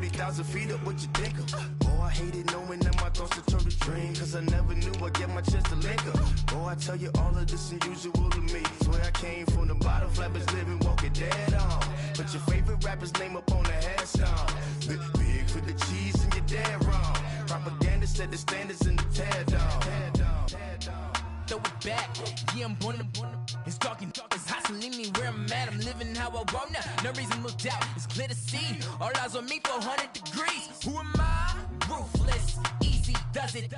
30,000 feet up, what you think of? Oh, I hated knowing that my thoughts would turn to dream, cause I never knew I'd get my chance to link up. Oh, I tell you all of this unusual to me. Swear I came from the bottom, flappers living, walking dead on. Put your favorite rapper's name up on the headstone. Big for the cheese and you're dead wrong. Propaganda set the standards in the tear down. Throw it back, yeah, I'm born to. It's talking, it's hustling me where I'm at. I'm living how I want now. No reason to look doubt, it's clear to see. All eyes on me, 400 degrees. Who am I? Ruthless, easy, does it.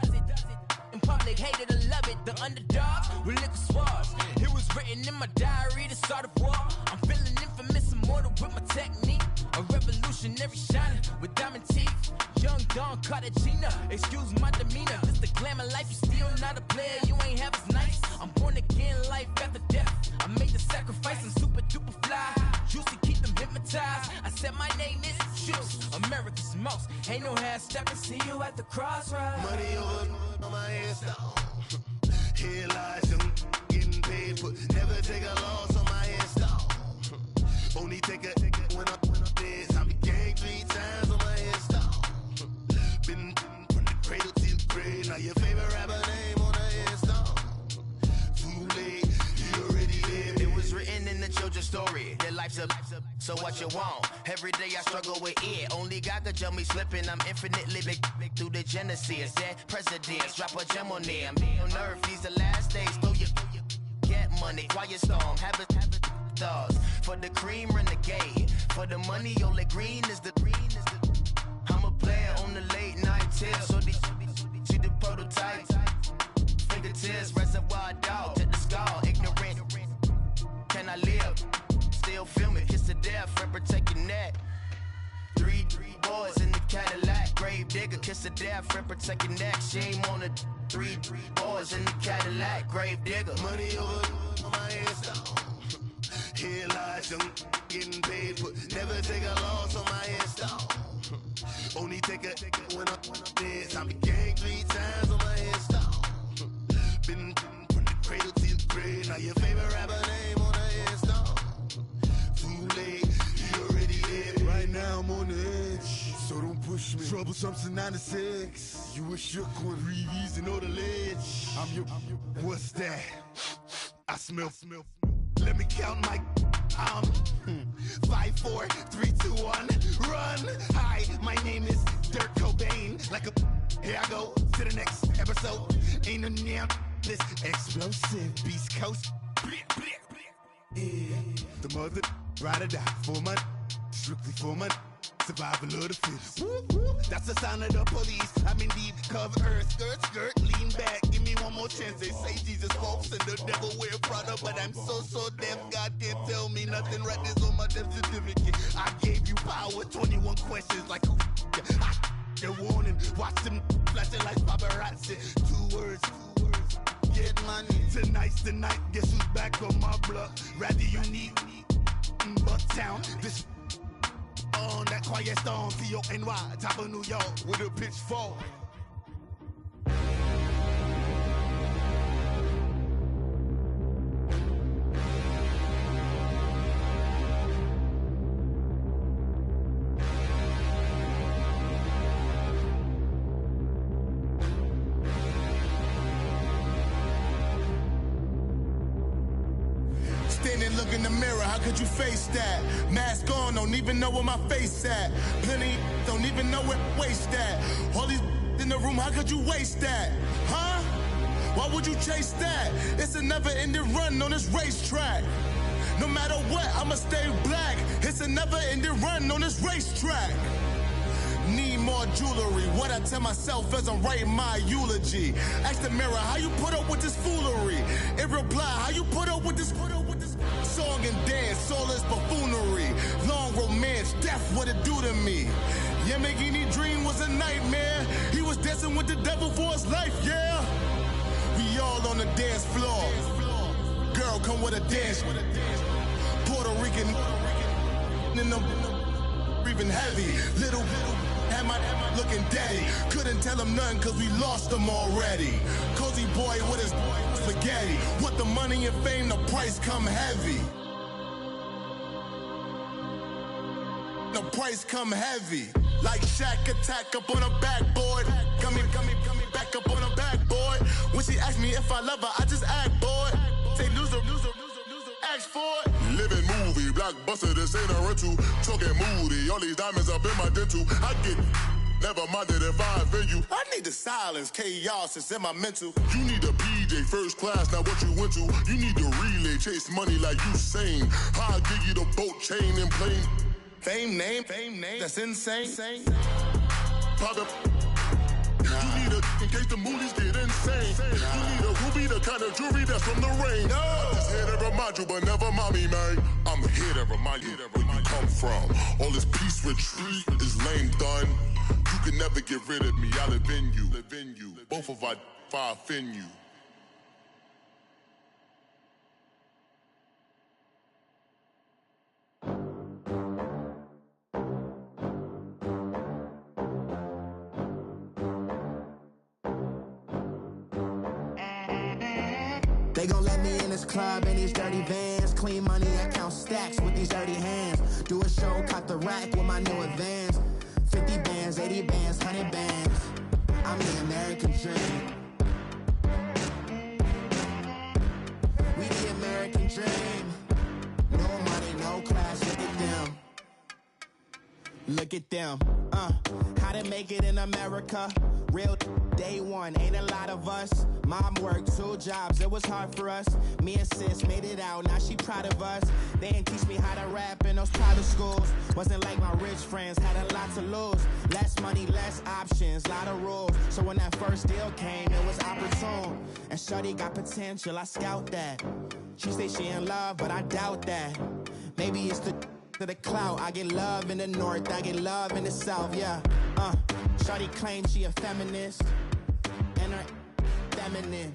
In public, hated or love it. The underdogs with liquor swabs. It was written in my diary to start a war. I'm feeling infamous, immortal with my technique. A revolutionary shining with diamond teeth. Young Don Cartagena, excuse my demeanor. This the glamour life, you still not a player. You ain't half as nice. I'm born again, life after death. I made the sacrifice, I'm super duper fly. Used to keep them hypnotized. I said my name is Juice, America's most. Ain't no half stepping, see you at the crossroads. Money over on my head, here lies young, getting paid for. Never take a loss on my head, only take a when I'm dead. I be gang 3 times on my head, been from the cradle to the grave. Now your favorite rapper name on the headstone. Too late, you already lived. It was written in the children's story. Their life's a so what you want? Every day I struggle with it. Only God could jump me slipping. I'm infinitely big through the genesis. Dead presidents, drop a gem on them. On earth, these the last days. Throw your get money, quiet storm. Have a thoughts for the cream renegade. For the money, only green is the. I'm a player on the late night tip. So these the prototype. Fingertips, reservoir dog to the skull. Ignorant. Can I live? Still film it. Kiss to death, friend, protect your neck. 3 boys in the Cadillac. Grave digger, kiss to death, friend, protect your neck. Shame on the 3 boys in the Cadillac. Grave digger. Money over on my headstone. Here lies young, getting paid for. Never take a loss on my headstone. Only take a when I'm dead. I be gang 3 times on my headstone. Been from the cradle to the grave. Now your favorite rapper name on the headstone. Too late, you already lived. Right now I'm on the edge, so don't push me. Troublesome to 96. You were shook when Reeves and all the ledge. I'm your. What's that? I smell. Let me count my. 5, 4, 3, 2, 1, run. Hi, my name is Dirk Cobain. Like a. Here I go to the next episode. Ain't no damn this explosive Beast Coast. Yeah. The mother ride or die for my. Strictly for my. Survival of the fittest. That's the sound of the police. I'm in deep cover earth. Skirt, lean back. Give me one more chance. They say Jesus folks and the devil wear Prada, but I'm so deaf. God can't tell me nothing. Right this on my death certificate. I gave you power. 21 questions like who? They're warning. Watch them flashing like paparazzi. 2 words. Get money. Tonight's the night. Guess who's back on my block? Rather unique. Bucktown. This. On that quiet storm, T-O-N-Y, top of New York, with a pitchfork. Standing, look in the mirror, how could you face that? Mask on, don't even know where my face at. Plenty, don't even know where waste at. All these in the room, how could you waste that? Huh? Why would you chase that? It's a never-ending run on this racetrack. No matter what, I'ma stay black. It's a never-ending run on this racetrack. Need more jewelry, what I tell myself as I'm writing my eulogy. Ask the mirror, how you put up with this foolery? It reply, how you put up with this song and dance, all this buffoonery. Long romance, death, what it do to me? Yeah, Yamagini dream was a nightmare. He was dancing with the devil for his life, yeah. We all on the dance floor. Girl, come with a dance. Puerto Rican in the breathing heavy. Little had my looking daddy. Couldn't tell him nothing cause we lost him already. Cozy boy with his spaghetti. With the money and fame, the price come heavy. The price come heavy. Like Shaq attack up on a backboard. Coming back up on a backboard. When she asked me if I love her, I just act bored. Say loser, ask for it. Living movie, blockbuster, this ain't a rental. Talking moody, all these diamonds up in my dental. I get never minded if I offend you. I need the silence, chaos is in my mental. You need a PJ, first class, not what you went to. You need the relay, chase money like you sane. I'll give you the boat, chain, and plane. Fame name, that's insane. Pop up. You need a in case the movies get insane. You need a ruby, the kind of jewelry that's from the rain. I'm just here to remind you, but never mind me, man. I'm here to remind you where you come from. All this peace retreat is lame done. You can never get rid of me. I live in you. Both of our offend you. They gon' let me in this club in these dirty vans. Clean money, I count stacks with these dirty hands. Do a show, caught the rack with my new advance. 50 bands, 80 bands, 100 bands. I'm the American dream. We the American dream. No money, no class, look at them. Look at them, how to make it in America. Real day one, ain't a lot of us. Mom worked 2 jobs, it was hard for us. Me and sis made it out, now she proud of us. They didn't teach me how to rap in those private schools. Wasn't like my rich friends, had a lot to lose. Less money, less options, lot of rules. So when that first deal came, it was opportune. And shorty got potential, I scout that. She say she in love, but I doubt that. Maybe it's the to the clout. I get love in the north, I get love in the south, yeah. Shorty claims she a feminist, and her feminine.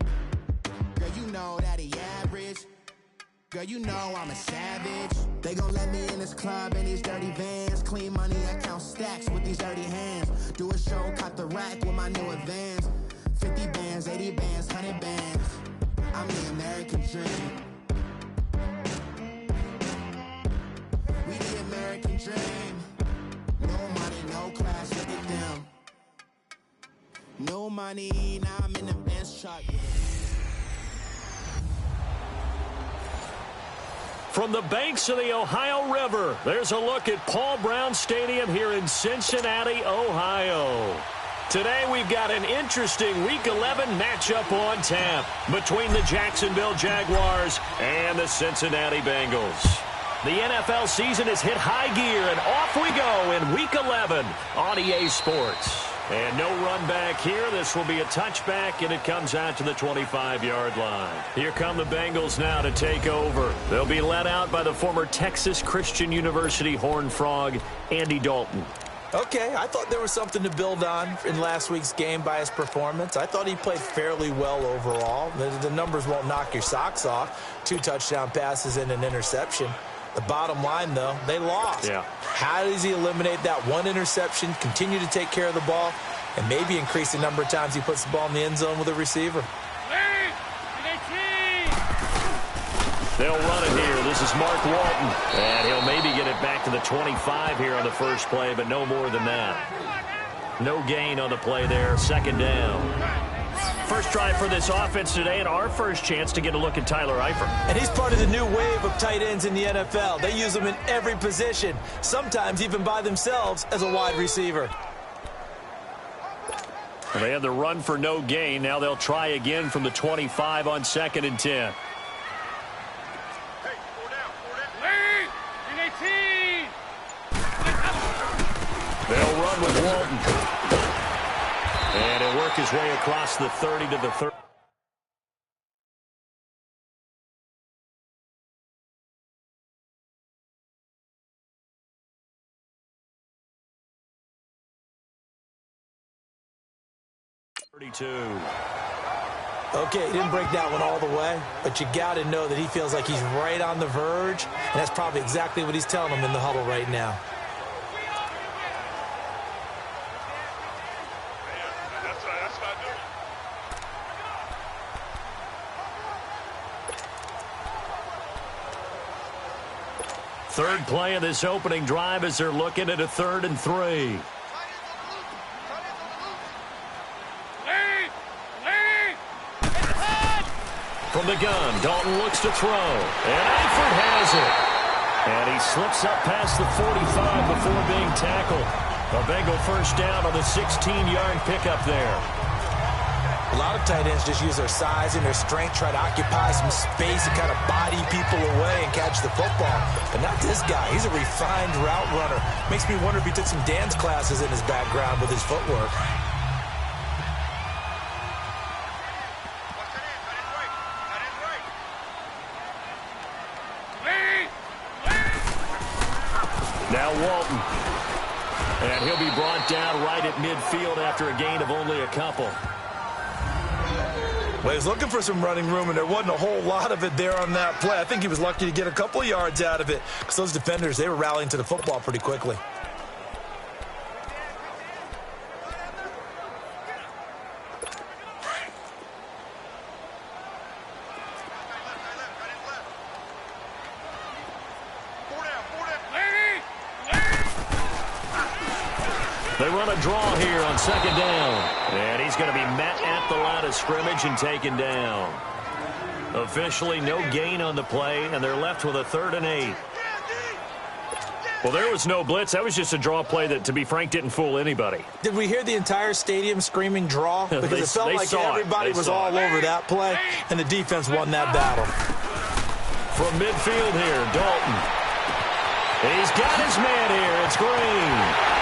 Girl, you know that he average. Girl, you know I'm a savage. They gon' let me in this club in these dirty vans. Clean money, I count stacks with these dirty hands. Do a show, caught the rack with my new advance. 50 bands, 80 bands, 100 bands. I'm the American dream. We the American dream. No money, no class, look at them. No money, now I'm in the Benz truck. From the banks of the Ohio River, there's a look at Paul Brown Stadium here in Cincinnati, Ohio. Today we've got an interesting Week 11 matchup on tap between the Jacksonville Jaguars and the Cincinnati Bengals. The NFL season has hit high gear, and off we go in Week 11 on EA Sports. And no run back here. This will be a touchback, and it comes out to the 25-yard line. Here come the Bengals now to take over. They'll be led out by the former Texas Christian University Horned Frog, Andy Dalton. Okay, I thought there was something to build on in last week's game by his performance. I thought he played fairly well overall. The numbers won't knock your socks off. 2 touchdown passes and an interception. The bottom line, though, they lost. Yeah. How does he eliminate that 1 interception, continue to take care of the ball, and maybe increase the number of times he puts the ball in the end zone with a receiver? They'll run it here. This is Mark Walton. And he'll maybe get it back to the 25 here on the first play, but no more than that. No gain on the play there. Second down. First drive for this offense today, and our first chance to get a look at Tyler Eifert. And he's part of the new wave of tight ends in the NFL. They use them in every position, sometimes even by themselves as a wide receiver. Well, they had the run for no gain. Now they'll try again from the 25 on 2nd and 10. They'll run with Walton. And he'll work his way across the 30 to the 30. Okay, he didn't break that one all the way, but you got to know that he feels like he's right on the verge, and that's probably exactly what he's telling them in the huddle right now. Third play of this opening drive as they're looking at a 3rd and 3. the gun, Dalton looks to throw. And Eifert has it. And he slips up past the 45 before being tackled. A Bengal first down on the 16-yard pickup there. A lot of tight ends just use their size and their strength, try to occupy some space and kind of body people away and catch the football. But not this guy. He's a refined route runner. Makes me wonder if he took some dance classes in his background with his footwork. Now Walton. And he'll be brought down right at midfield after a gain of only a couple. Well, he was looking for some running room, and there wasn't a whole lot of it there on that play. I think he was lucky to get a couple yards out of it because those defenders, they were rallying to the football pretty quickly. They run a draw here on second down. And he's going to be met at the line of scrimmage and taken down. Officially no gain on the play, and they're left with a 3rd and 8. Well, there was no blitz. That was just a draw play that, to be frank, didn't fool anybody. Did we hear the entire stadium screaming draw? Because it felt like everybody was all over that play, and the defense won that battle. From midfield here, Dalton. He's got his man here. It's Green.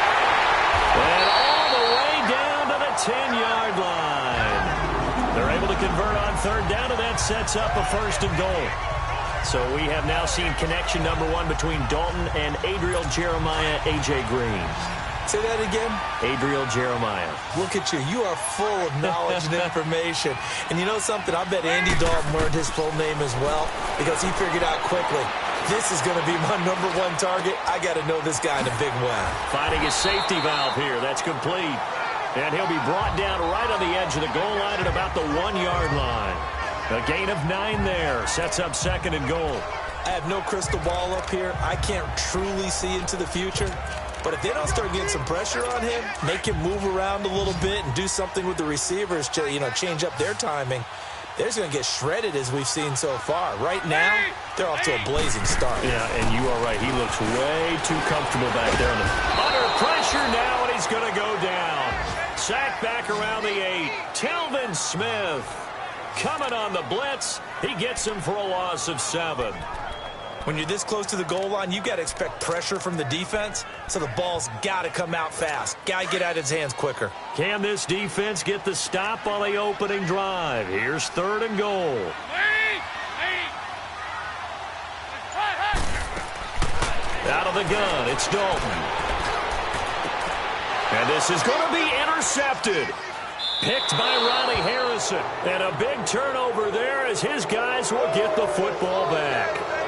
And all the way down to the 10-yard line. They're able to convert on 3rd down, and that sets up a 1st and goal. So we have now seen connection number 1 between Dalton and Adriel Jeremiah, A.J. Green. Say that again? Adriel Jeremiah. Look at you. You are full of knowledge and information. And you know something? I bet Andy Dalton learned his full name as well because he figured out quickly, this is going to be my number 1 target. I got to know this guy in a big way. Finding his safety valve here. That's complete. And he'll be brought down right on the edge of the goal line at about the 1-yard line. A gain of 9 there. Sets up 2nd and goal. I have no crystal ball up here. I can't truly see into the future. But if they don't start getting some pressure on him, make him move around a little bit and do something with the receivers to, change up their timing, they're just going to get shredded as we've seen so far. Right now, they're off to a blazing start. Yeah, and you are right. He looks way too comfortable back there. Under pressure now, and he's going to go down. Sacked back around the 8. Telvin Smith coming on the blitz. He gets him for a loss of 7. When you're this close to the goal line, you got to expect pressure from the defense, so the ball's got to come out fast. Got to get out of his hands quicker. Can this defense get the stop on the opening drive? Here's 3rd and goal. Out of the gun, it's Dalton. And this is going to be intercepted. Picked by Ronnie Harrison. And a big turnover there as his guys will get the football back.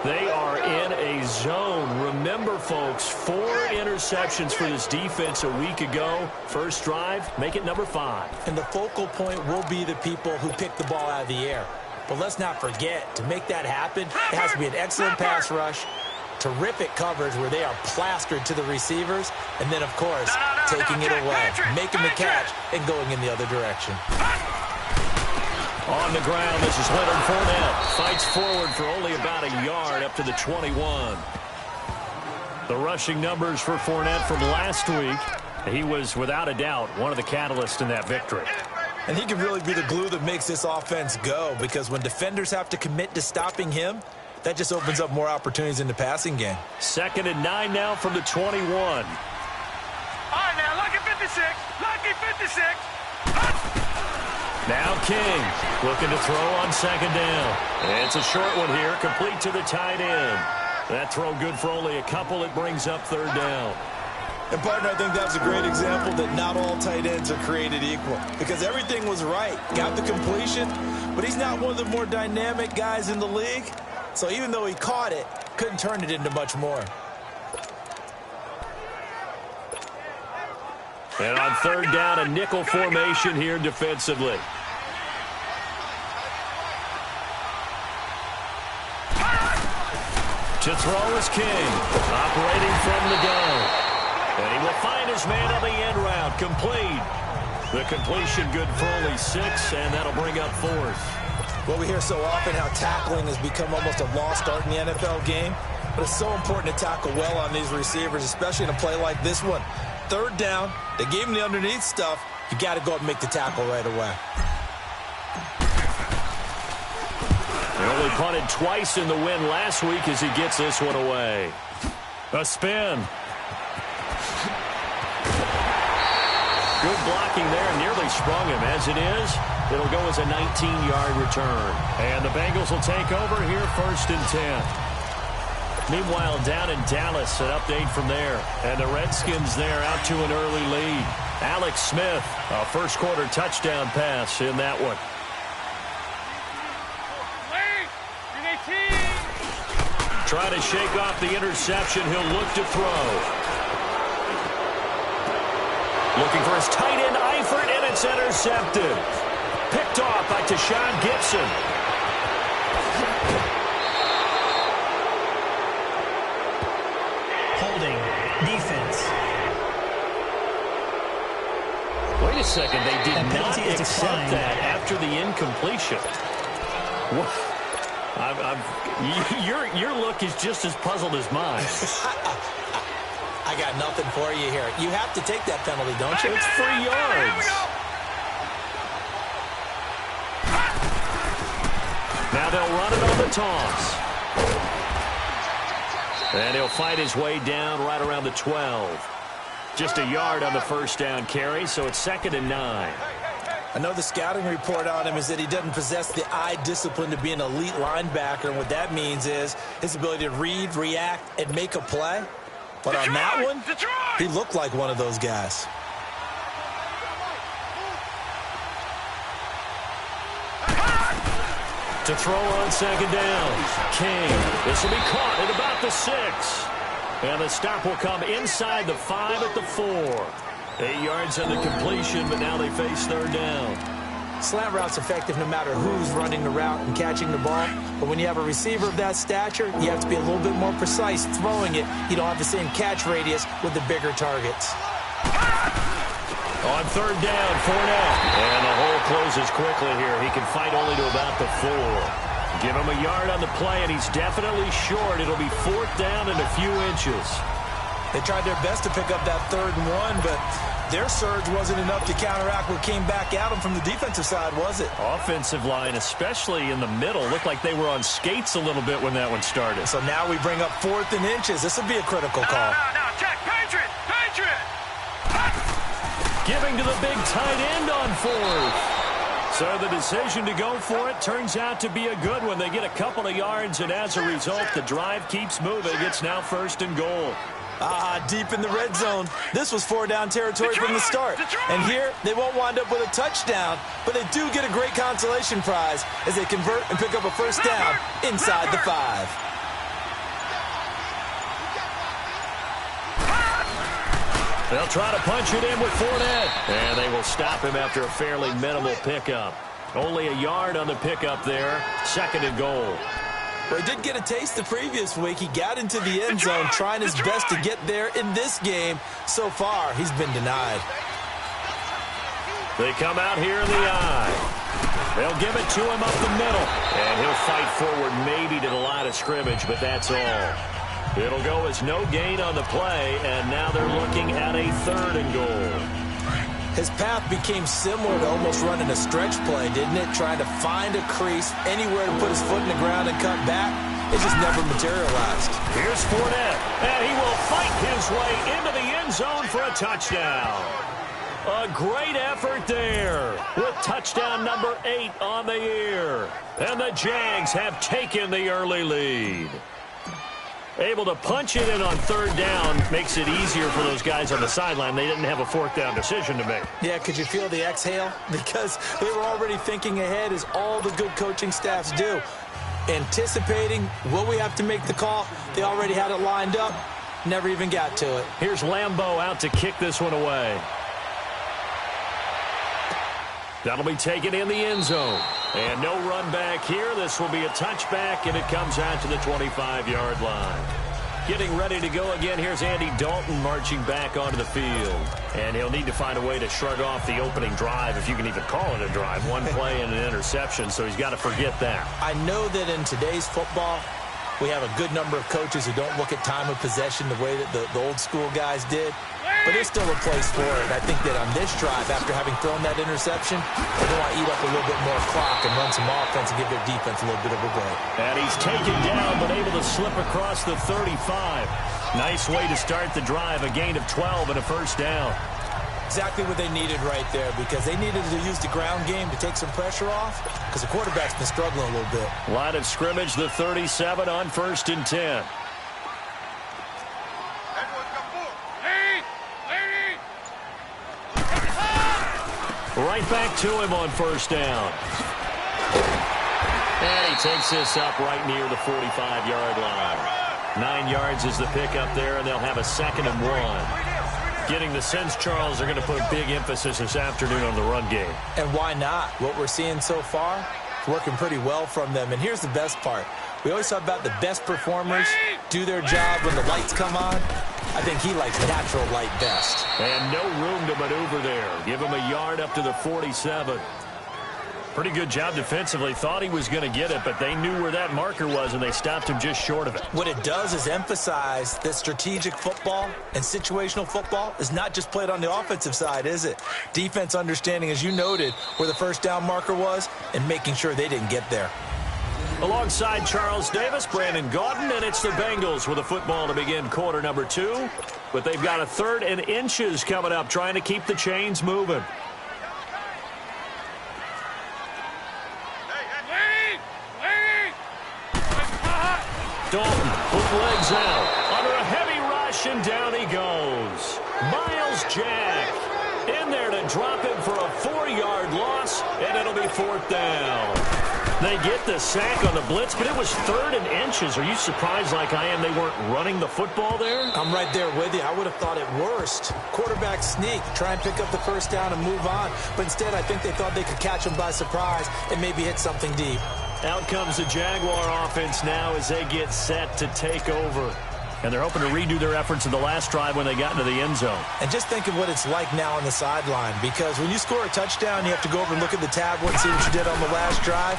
They are in a zone. Remember, folks, 4 interceptions for this defense a week ago. First drive, make it number 5. And the focal point will be the people who pick the ball out of the air. But let's not forget, to make that happen, it has to be an excellent pass rush, terrific coverage where they are plastered to the receivers, and then, of course, taking it away, making the catch, and going in the other direction. On the ground, this is Leonard Fournette. Fights forward for only about a yard up to the 21. The rushing numbers for Fournette from last week. He was, without a doubt, one of the catalysts in that victory. And he can really be the glue that makes this offense go, because when defenders have to commit to stopping him, that just opens up more opportunities in the passing game. 2nd and 9 now from the 21. All right, now, lucky 56. Lucky 56. Now King looking to throw on 2nd down. And it's a short one here, complete to the tight end. That throw good for only a couple. It brings up 3rd down. And, partner, I think that's a great example that not all tight ends are created equal, because everything was right. Got the completion, but he's not one of the more dynamic guys in the league. So even though he caught it, couldn't turn it into much more. And on 3rd down, a nickel formation here defensively. To throw is King, operating from the gun. And he will find his man on the end route, complete. The completion good for only 6, and that'll bring up 4th. Well, we hear so often how tackling has become almost a lost art in the NFL game, but it's so important to tackle well on these receivers, especially in a play like this one. Third down, they gave him the underneath stuff. You got to go up and make the tackle right away. He only punted twice in the win last week as he gets this one away. A spin. Good blocking there, nearly sprung him. As it is, it'll go as a 19-yard return. And the Bengals will take over here, 1st and 10. Meanwhile, down in Dallas, an update from there. And the Redskins there out to an early lead. Alex Smith, a first-quarter touchdown pass in that one. Trying to shake off the interception. He'll look to throw. Looking for his tight end, Eifert, and it's intercepted. Picked off by Tashawn Gibson. Holding. Defense. Wait a second. They did not accept that after the incompletion. What? Your look is just as puzzled as mine. I got nothing for you here. You have to take that penalty, don't you? It's 3 yards. Now they'll run it on the toss. And he'll fight his way down right around the 12. Just a yard on the first down carry, so it's 2nd and 9. I know the scouting report on him is that he doesn't possess the eye discipline to be an elite linebacker, and what that means is his ability to read, react, and make a play. But on that one, he looked like one of those guys. To throw on 2nd down. King. This will be caught at about the 6. And the stop will come inside the 5 at the 4. 8 yards on the completion, but now they face 3rd down. Slant route's effective no matter who's running the route and catching the ball. But when you have a receiver of that stature, you have to be a little bit more precise throwing it. You don't have the same catch radius with the bigger targets. On 3rd down, Fournette. And the hole closes quickly here. He can fight only to about the 4. Give him a yard on the play, and he's definitely short. It'll be 4th down and a few inches. They tried their best to pick up that 3rd and 1, but their surge wasn't enough to counteract what came back at them from the defensive side, was it? Offensive line, especially in the middle, looked like they were on skates a little bit when that one started. So now we bring up 4th and inches. This will be a critical call. No, check. Patriot! Giving to the big tight end on 4th. So the decision to go for it turns out to be a good one. They get a couple of yards, and as a result, the drive keeps moving. It's now 1st and goal. Deep in the red zone. This was 4-down territory from the start. And here, they won't wind up with a touchdown, but they do get a great consolation prize as they convert and pick up a 1st down inside the 5. They'll try to punch it in with Fournette. And they will stop him after a fairly minimal pickup. Only a yard on the pickup there. 2nd and goal. Well, he did get a taste the previous week. He got into the end zone trying his best to get there in this game. So far, he's been denied. They come out here in the eye. They'll give it to him up the middle. And he'll fight forward maybe to the line of scrimmage, but that's all. It'll go as no gain on the play, and now they're looking at a 3rd and goal. His path became similar to almost running a stretch play, didn't it? Trying to find a crease, anywhere to put his foot in the ground and cut back. It just never materialized. Here's Fournette, and he will fight his way into the end zone for a touchdown. A great effort there with touchdown number 8 on the year. And the Jags have taken the early lead. Able to punch it in on 3rd down makes it easier for those guys on the sideline. They didn't have a 4th down decision to make. Yeah, could you feel the exhale? Because they were already thinking ahead, as all the good coaching staffs do. Anticipating, will we have to make the call? They already had it lined up. Never even got to it. Here's Lambeau out to kick this one away. That'll be taken in the end zone. And no run back here. This will be a touchback, and it comes out to the 25-yard line. Getting ready to go again. Here's Andy Dalton marching back onto the field. And he'll need to find a way to shrug off the opening drive, if you can even call it a drive. One play and an interception, so he's got to forget that. I know that in today's football, we have a good number of coaches who don't look at time of possession the way that the old school guys did. But there's still a place for it. I think that on this drive, after having thrown that interception, they're going to eat up a little bit more clock and run some offense and give their defense a little bit of a break. And he's taken down, but able to slip across the 35. Nice way to start the drive, a gain of 12 and a first down. Exactly what they needed right there, because they needed to use the ground game to take some pressure off, because the quarterback's been struggling a little bit. Line of scrimmage, the 37 on 1st and 10. Right back to him on first down. And he takes this up right near the 45-yard line. 9 yards is the pickup there, and they'll have a 2nd and 1. Getting the sense, Charles, they're going to put big emphasis this afternoon on the run game. And why not? What we're seeing so far is working pretty well from them. And here's the best part. We always talk about the best performers do their job when the lights come on. I think he likes natural light best. And no room to maneuver there. Give him a yard up to the 47. Pretty good job defensively. Thought he was going to get it, but they knew where that marker was, and they stopped him just short of it. What it does is emphasize that strategic football and situational football is not just played on the offensive side, is it? Defense understanding, as you noted, where the first down marker was and making sure they didn't get there. Alongside Charles Davis, Brandon Gaudin, and it's the Bengals with a football to begin quarter number 2. But they've got a 3rd and inches coming up, trying to keep the chains moving. Dalton, with legs out, under a heavy rush, and down he goes. Miles Jack in there to drop him for a 4-yard loss, and it'll be 4th down. They get the sack on the blitz, but it was 3rd and inches. Are you surprised like I am they weren't running the football there? I'm right there with you. I would have thought at worst. Quarterback sneak, try and pick up the first down and move on. But instead, I think they thought they could catch him by surprise and maybe hit something deep. Out comes the Jaguar offense now as they get set to take over. And they're hoping to redo their efforts in the last drive when they got into the end zone. And just think of what it's like now on the sideline, because when you score a touchdown, you have to go over and look at the tablet and see what you did on the last drive.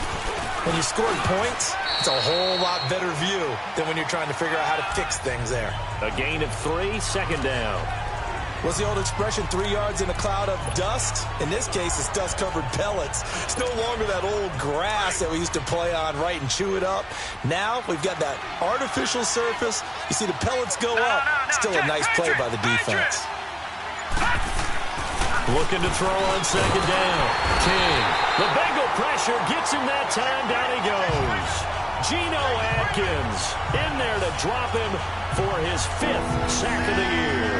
When you scored points, it's a whole lot better view than when you're trying to figure out how to fix things there. A gain of 3, 2nd down. What's the old expression, 3 yards in a cloud of dust? In this case, it's dust-covered pellets. It's no longer that old grass that we used to play on, right, and chew it up. Now we've got that artificial surface. You see the pellets go up. Still a nice play by the defense. Looking to throw on 2nd down. King. The Bengal pressure gets him that time. Down he goes. Geno Atkins in there to drop him for his 5th sack of the year.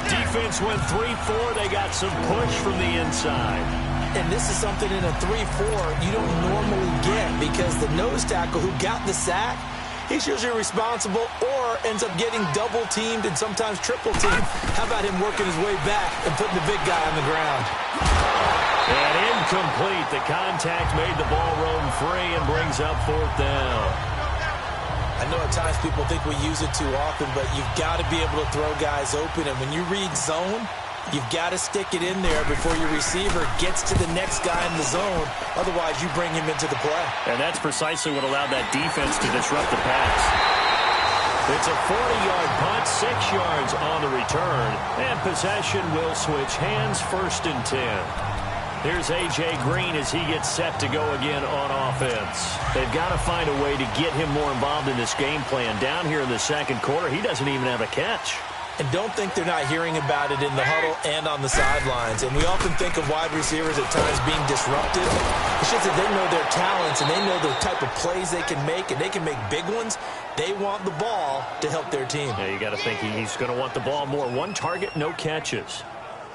Defense went 3-4. They got some push from the inside. And this is something in a 3-4 you don't normally get, because the nose tackle who got the sack, he's usually responsible or ends up getting double-teamed and sometimes triple-teamed. How about him working his way back and putting the big guy on the ground? And incomplete. The contact made the ball roam free and brings up 4th down. I know at times people think we use it too often, but you've got to be able to throw guys open. And when you read zone, you've got to stick it in there before your receiver gets to the next guy in the zone. Otherwise, you bring him into the play. And that's precisely what allowed that defense to disrupt the pass. It's a 40-yard punt, 6 yards on the return. And possession will switch hands, 1st and 10. Here's A.J. Green as he gets set to go again on offense. They've got to find a way to get him more involved in this game plan. Down here in the 2nd quarter, he doesn't even have a catch. And don't think they're not hearing about it in the huddle and on the sidelines. And we often think of wide receivers at times being disruptive. It's just that they know their talents and they know the type of plays they can make, and they can make big ones. They want the ball to help their team. Yeah, you got to think he's going to want the ball more. 1 target, no catches.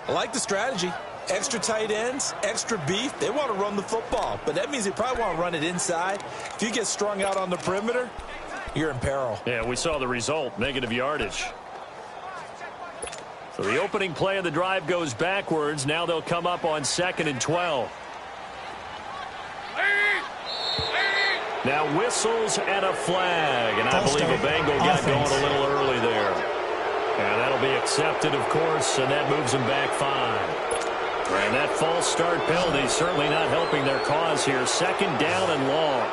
I like the strategy. Extra tight ends, extra beef. They want to run the football, but that means they probably want to run it inside. If you get strung out on the perimeter, you're in peril. Yeah, we saw the result, negative yardage. So the opening play of the drive goes backwards. Now they'll come up on 2nd and 12. Now whistles and a flag, and I believe a Bengal got going a little early intercepted, of course, and that moves them back 5. And that false start penalty is certainly not helping their cause here. 2nd down and long.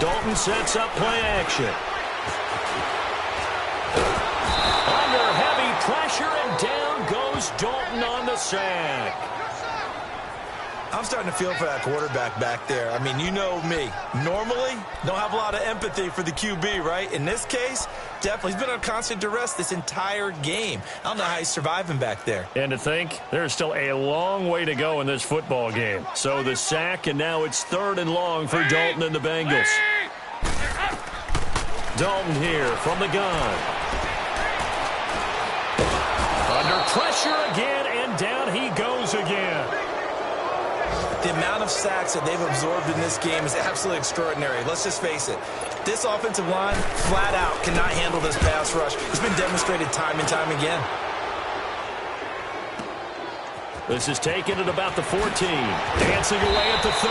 Dalton sets up play action. Under heavy pressure, and down goes Dalton on the sack. I'm starting to feel for that quarterback back there. I mean, you know me. Normally, don't have a lot of empathy for the QB, right? In this case, definitely. He's been under constant duress this entire game. I don't know how he's surviving back there. And to think, there's still a long way to go in this football game. So the sack, and now it's 3rd and long for Dalton and the Bengals. Dalton here from the gun. Under pressure again, and down he goes again. The amount of sacks that they've absorbed in this game is absolutely extraordinary. Let's just face it. This offensive line, flat out, cannot handle this pass rush. It's been demonstrated time and time again. This is taken at about the 14. Dancing away at the 30.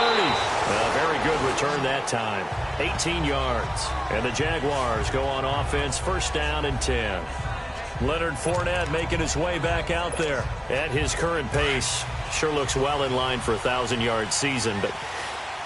Very good return that time. 18 yards. And the Jaguars go on offense, 1st down and 10. Leonard Fournette making his way back out there at his current pace. Sure looks well in line for a 1,000-yard season, but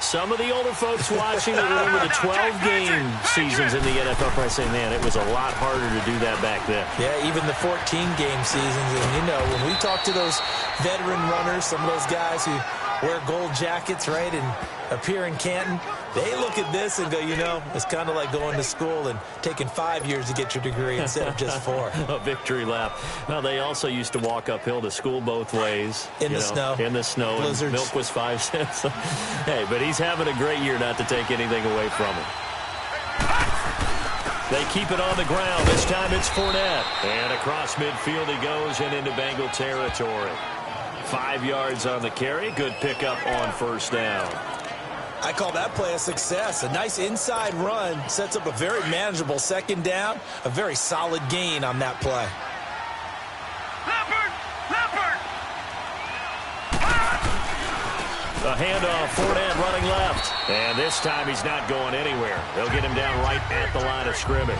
some of the older folks watching that remember the 12-game seasons in the NFL probably say, man, it was a lot harder to do that back then. Yeah, even the 14-game seasons. And, you know, when we talk to those veteran runners, some of those guys who wear gold jackets, right, and appear in Canton, they look at this and go, you know, it's kind of like going to school and taking 5 years to get your degree instead of just 4. A victory lap. Well, they also used to walk uphill to school both ways. In the snow. In the snow. Blizzards. Milk was 5 cents. Hey, but he's having a great year, not to take anything away from him. They keep it on the ground. This time it's Fournette. And across midfield he goes and into Bengal territory. 5 yards on the carry. Good pickup on 1st down. I call that play a success. A nice inside run sets up a very manageable 2nd down. A very solid gain on that play. A handoff, Fournette running left. And this time he's not going anywhere. They'll get him down right at the line of scrimmage.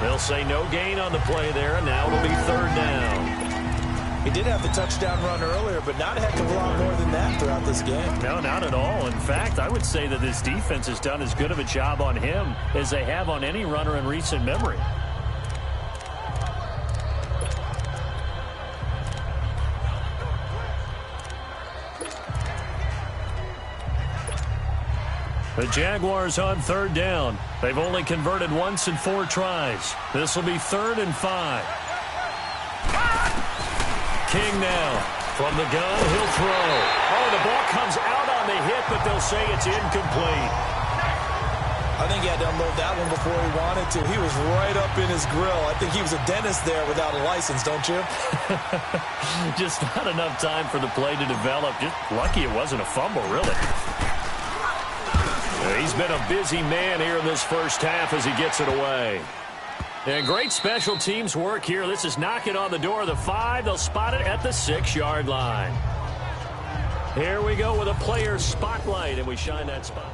They'll say no gain on the play there, and now it'll be 3rd down. He did have the touchdown run earlier, but not a heck of a lot more than that throughout this game. No, not at all. In fact, I would say that this defense has done as good of a job on him as they have on any runner in recent memory. The Jaguars on 3rd down. They've only converted once in 4 tries. This will be 3rd and 5. King now from the gun. He'll throw. Oh, the ball comes out on the hit, but they'll say it's incomplete. I think he had to unload that one before he wanted to. He was right up in his grill. I think he was a dentist there without a license, don't you? Just not enough time for the play to develop. Just lucky it wasn't a fumble, really. He's been a busy man here in this 1st half as he gets it away. And great special teams work here. This is knocking on the door of the 5. They'll spot it at the 6-yard line. Here we go with a player spotlight, and we shine that spot.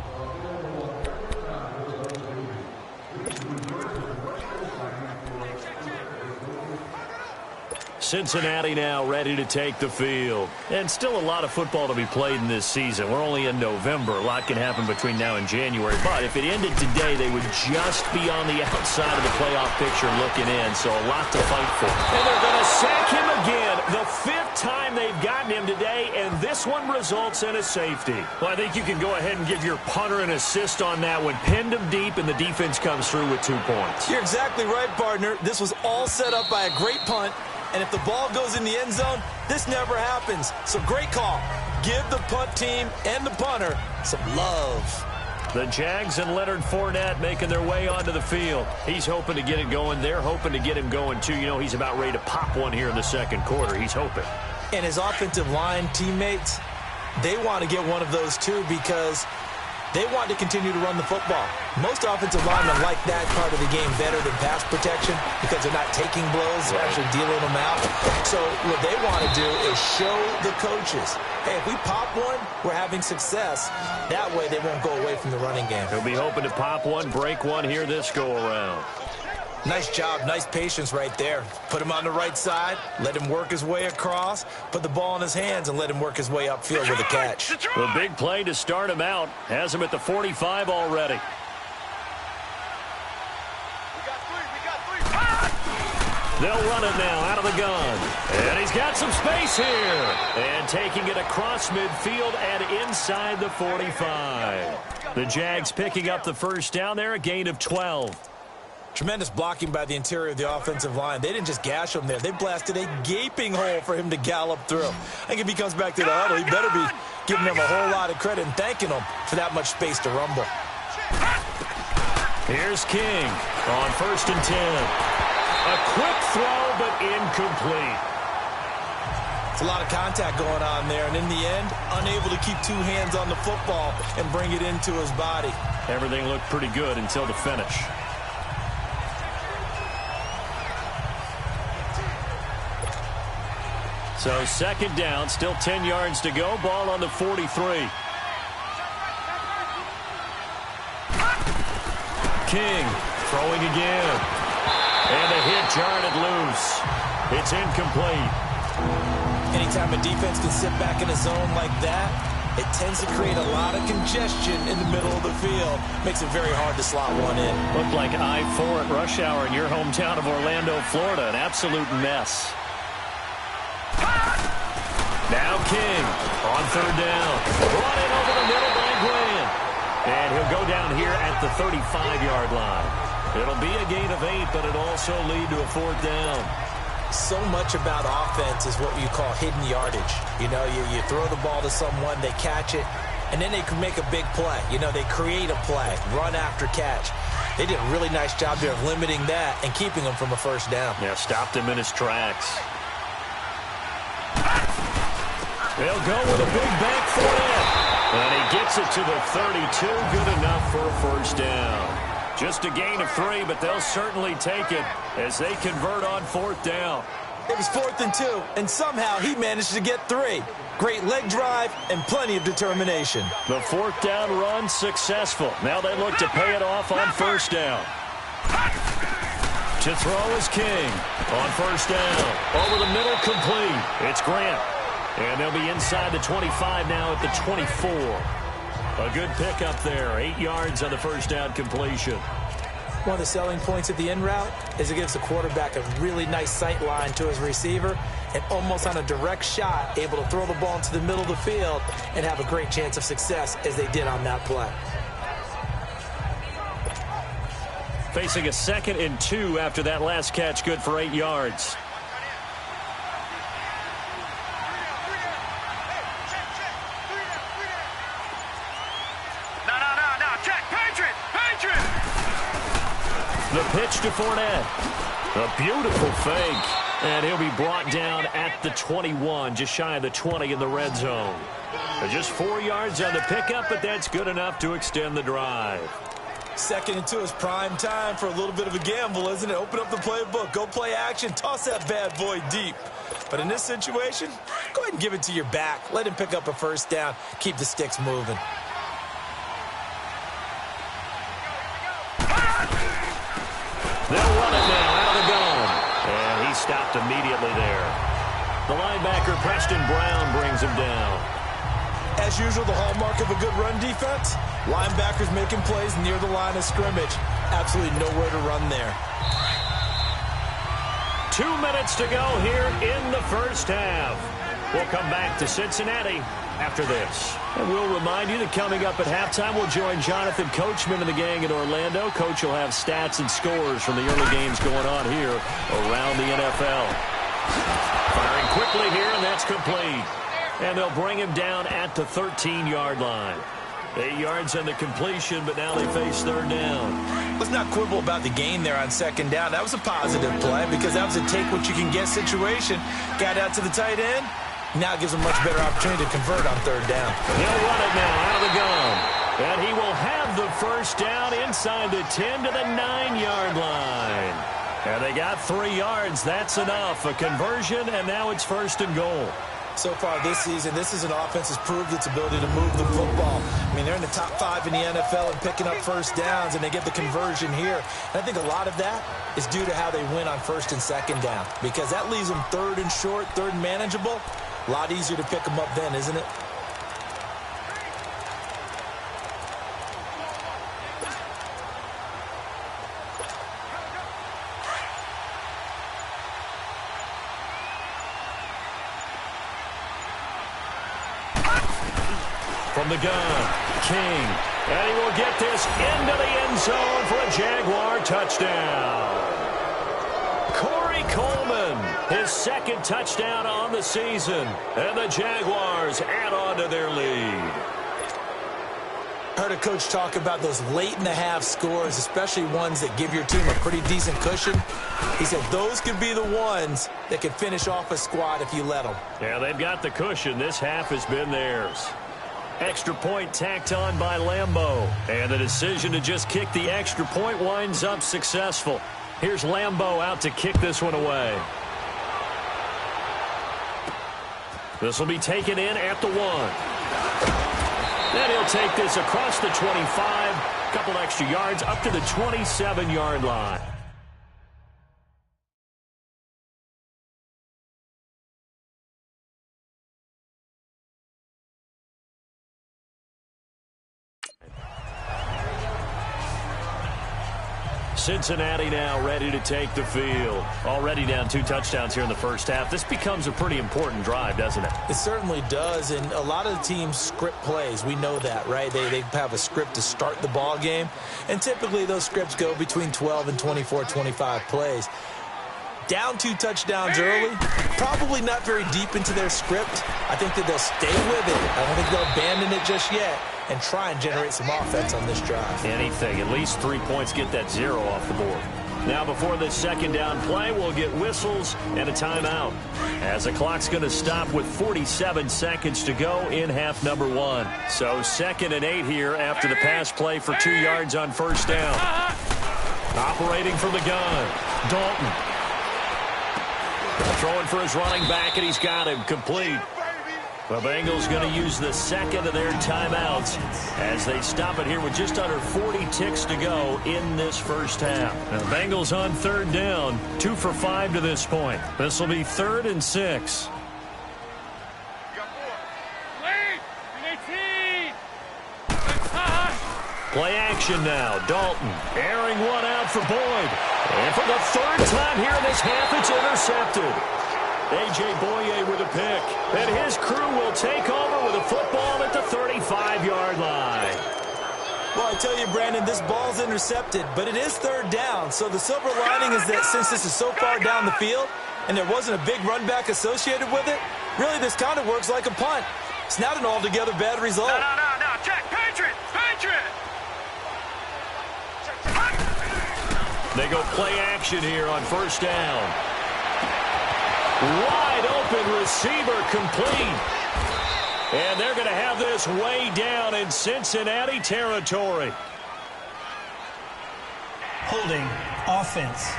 Cincinnati now ready to take the field. And still a lot of football to be played in this season. We're only in November. A lot can happen between now and January. But if it ended today, they would just be on the outside of the playoff picture looking in. So a lot to fight for. And they're going to sack him again. The 5th time they've gotten him today, and this one results in a safety. Well, I think you can go ahead and give your punter an assist on that one. Pinned him deep, and the defense comes through with 2 points. You're exactly right, partner. This was all set up by a great punt. And if the ball goes in the end zone, this never happens. So great call. Give the punt team and the punter some love. The Jags and Leonard Fournette making their way onto the field. He's hoping to get it going. They're hoping to get him going, too. You know, he's about ready to pop one here in the 2nd quarter. He's hoping. And his offensive line teammates, they want to get one of those, too, because They want to continue to run the football. Most offensive linemen like that part of the game better than pass protection because they're not taking blows, they're actually dealing them out. So what they want to do is show the coaches, hey, if we pop one, we're having success. That way they won't go away from the running game. He'll be hoping to pop one, break one here this go-around. Nice job, nice patience right there. Put him on the right side, let him work his way across, put the ball in his hands, and let him work his way upfield with a catch. The big play to start him out has him at the 45 already. They'll run it now out of the gun. And he's got some space here. And taking it across midfield and inside the 45. The Jags picking up the first down there, a gain of 12. Tremendous blocking by the interior of the offensive line. They didn't just gash him there. They blasted a gaping hole for him to gallop through. I think if he comes back to the huddle, he better be giving them a whole lot of credit and thanking them for that much space to rumble. Here's King on 1st and 10. A quick throw, but incomplete. It's a lot of contact going on there, and in the end, unable to keep two hands on the football and bring it into his body. Everything looked pretty good until the finish. So 2nd down, still 10 yards to go. Ball on the 43. King throwing again. And a hit jarred loose. It's incomplete. Anytime a defense can sit back in a zone like that, it tends to create a lot of congestion in the middle of the field. Makes it very hard to slot one in. Looked like I-4 at rush hour in your hometown of Orlando, Florida. An absolute mess. Now King on 3rd down. Brought in over the middle by Grant. And he'll go down here at the 35-yard line. It'll be a gain of 8, but it'll also lead to a 4th down. So much about offense is what you call hidden yardage. You know, you throw the ball to someone, they catch it, and then they can make a big play. You know, they create a play, run after catch. They did a really nice job there of limiting that and keeping him from a 1st down. Yeah, stopped him in his tracks. They'll go with a big back foot in. And he gets it to the 32. Good enough for a 1st down. Just a gain of 3, but they'll certainly take it as they convert on 4th down. It was 4th and 2, and somehow he managed to get 3. Great leg drive and plenty of determination. The 4th down run successful. Now they look to pay it off on 1st down. To throw is King on 1st down. Over the middle, complete. It's Grant. And they'll be inside the 25 now at the 24. A good pickup there. 8 yards on the 1st down completion. One of the selling points of the in route is it gives the quarterback a really nice sight line to his receiver and almost on a direct shot able to throw the ball into the middle of the field and have a great chance of success as they did on that play. Facing a 2nd and 2 after that last catch, good for 8 yards. The pitch to Fournette. A beautiful fake. And he'll be brought down at the 21, just shy of the 20 in the red zone. Just 4 yards on the pickup, but that's good enough to extend the drive. 2nd and 2 is prime time for a little bit of a gamble, isn't it? Open up the playbook, go play action, toss that bad boy deep. But in this situation, go ahead and give it to your back. Let him pick up a 1st down, keep the sticks moving. They'll run it now out of the gun. And he stopped immediately there. The linebacker, Preston Brown, brings him down. As usual, the hallmark of a good run defense, linebackers making plays near the line of scrimmage. Absolutely nowhere to run there. 2 minutes to go here in the 1st half. We'll come back to Cincinnati after this. And we'll remind you that coming up at halftime, we'll join Jonathan Coachman and the gang in Orlando. Coach will have stats and scores from the early games going on here around the NFL. Firing quickly here, and that's complete. And they'll bring him down at the 13-yard line. 8 yards on the completion, but now they face 3rd down. Let's not quibble about the gain there on 2nd down. That was a positive play because that was a take-what-you-can-get situation. Got out to the tight end. Now it gives a much better opportunity to convert on 3rd down. He'll run it now out of the gun. And he will first down inside the 10 to the 9-yard line. And they got 3 yards. That's enough. A conversion, and now it's first and goal. So far this season, this is an offense that's proved its ability to move the football. I mean, they're in the top 5 in the NFL and picking up first downs, and they get the conversion here. And I think a lot of that is due to how they win on first and second down, because that leaves them third and short, third and manageable. A lot easier to pick them up then, isn't it? From the gun, King, and he will get this into the end zone for a Jaguar touchdown. Corey Coleman, his second touchdown on the season, and the Jaguars add on to their lead. I heard a coach talk about those late-in-the-half scores, especially ones that give your team a pretty decent cushion. He said those could be the ones that could finish off a squad if you let them. Yeah, they've got the cushion. This half has been theirs. Extra point tacked on by Lambeau. And the decision to just kick the extra point winds up successful. Here's Lambeau out to kick this one away. This will be taken in at the 1. Then he'll take this across the 25. A couple extra yards up to the 27-yard line. Cincinnati now ready to take the field. Already down 2 touchdowns here in the first half. This becomes a pretty important drive, doesn't it? It certainly does, and a lot of the teams script plays. We know that, right? They have a script to start the ball game, and typically those scripts go between 12 and 24, 25 plays. Down 2 touchdowns early, probably not very deep into their script. I think that they'll stay with it. I don't think they'll abandon it just yet and try and generate some offense on this drive. Anything, at least 3 points, get that 0 off the board. Now before this second down play, we'll get whistles and a timeout, as the clock's going to stop with 47 seconds to go in half number 1. So 2nd and 8 here after the pass play for 2 yards on first down. Operating from the gun, Dalton. Throwing for his running back, and he's got him complete. The Bengals going to use the second of their timeouts as they stop it here with just under 40 ticks to go in this first half. Now, the Bengals on 3rd down, 2 for 5 to this point. This will be 3rd and 6. Play action now. Dalton airing one out for Boyd. And for the 3rd time here in this half, it's intercepted. A.J. Boye with a pick. And his crew will take over with a football at the 35-yard line. Well, I tell you, Brandon, this ball's intercepted, but it is 3rd down. So the silver lining is that since this is so far down the field and there wasn't a big run back associated with it, really this kind of works like a punt. It's not an altogether bad result. No. Check. Patriot. They go play action here on first down. Wide open receiver complete. And they're going to have this way down in Cincinnati territory. Holding offense.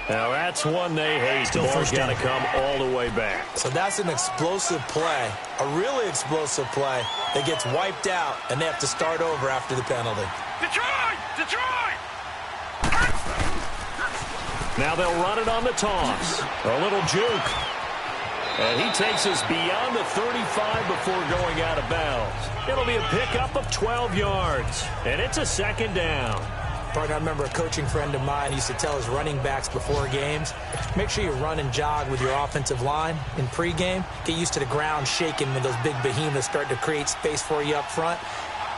Now that's one they hate. Still The ball's first got to down. come all the way back. So that's an explosive play, a really explosive play that gets wiped out, and they have to start over after the penalty. Detroit! Now they'll run it on the toss. A little juke. And he takes us beyond the 35 before going out of bounds. It'll be a pickup of 12 yards. And it's a 2nd down. Partner, I remember a coaching friend of mine used to tell his running backs before games, make sure you run and jog with your offensive line in pregame. Get used to the ground shaking when those big behemoths start to create space for you up front.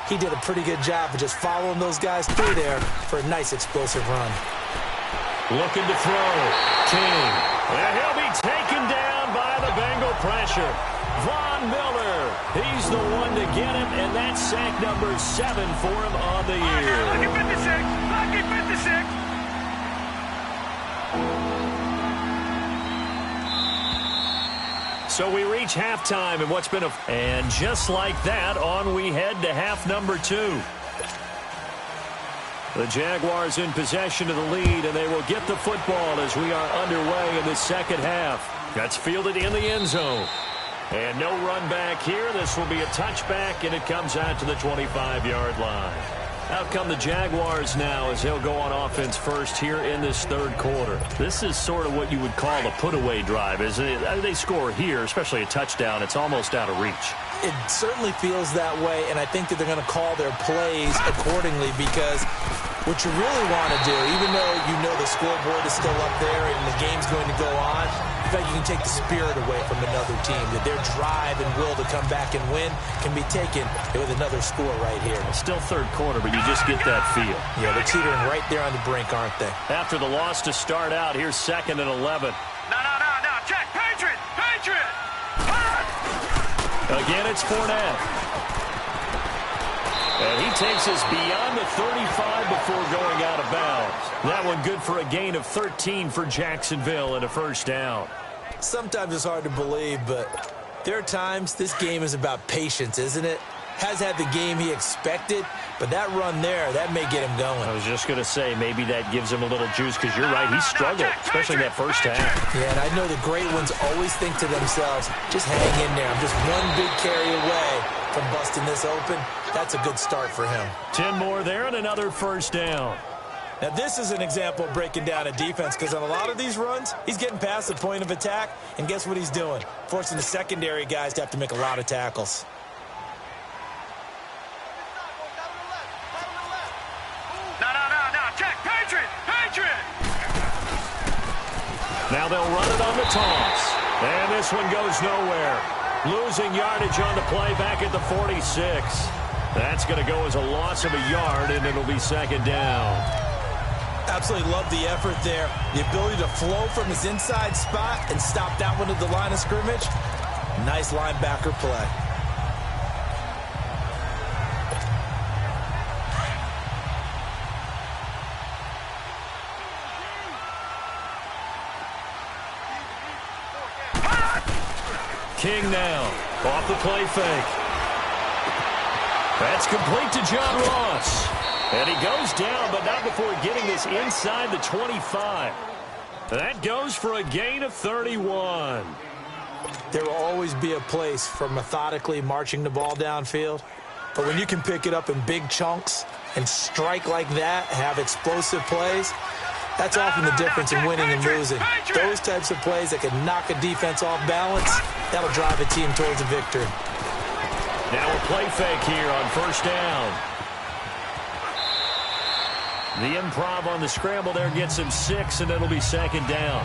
He did a pretty good job of just following those guys through there for a nice explosive run. Looking to throw. King. And he'll be taken down by the Bengal pressure. Von Miller. He's the one to get him, and that's sack number 7 for him on the year. Lucky 56. Lucky 56. So we reach halftime in what's been and just like that, on we head to half number 2. The Jaguars in possession of the lead, and they will get the football as we are underway in the second half. That's fielded in the end zone. And no run back here. This will be a touchback, and it comes out to the 25-yard line. Out come the Jaguars now as they'll go on offense first here in this third quarter. This is sort of what you would call a put-away drive, isn't it? They score here, especially a touchdown. It's almost out of reach. It certainly feels that way, and I think that they're going to call their plays accordingly because what you really want to do, even though you know the scoreboard is still up there and the game's going to go on, I feel like you can take the spirit away from another team, that their drive and will to come back and win can be taken with another score right here. It's still third quarter, but you just get that feel. Yeah, they're teetering right there on the brink, aren't they? After the loss to start out, here's 2nd and 11. No, check, Patriot! Again, it's Fournette. And he takes us beyond the 35 before going out of bounds. That one good for a gain of 13 for Jacksonville and a first down. Sometimes it's hard to believe, but there are times this game is about patience, isn't it? Has had the game he expected, but that run there, that may get him going. I was just going to say, maybe that gives him a little juice, because you're right, he struggled, especially that first half. Yeah, and I know the great ones always think to themselves, just hang in there. I'm just one big carry away from busting this open. That's a good start for him. 10 more there and another first down. Now, this is an example of breaking down a defense, because on a lot of these runs, he's getting past the point of attack, and guess what he's doing? Forcing the secondary guys to have to make a lot of tackles. Check, Patriot! Now they'll run it on the toss. And this one goes nowhere. Losing yardage on the play back at the 46. That's going to go as a loss of a yard, and it'll be second down. Absolutely love the effort there. The ability to flow from his inside spot and stop that one at the line of scrimmage. Nice linebacker play. King now, off the play fake. That's complete to John Ross. And he goes down, but not before getting this inside the 25. That goes for a gain of 31. There will always be a place for methodically marching the ball downfield. But when you can pick it up in big chunks and strike like that, have explosive plays, that's often the difference in winning and losing. Those types of plays that can knock a defense off balance, that'll drive a team towards a victory. Now a play fake here on first down. The improv on the scramble there gets him 6, and it'll be second down.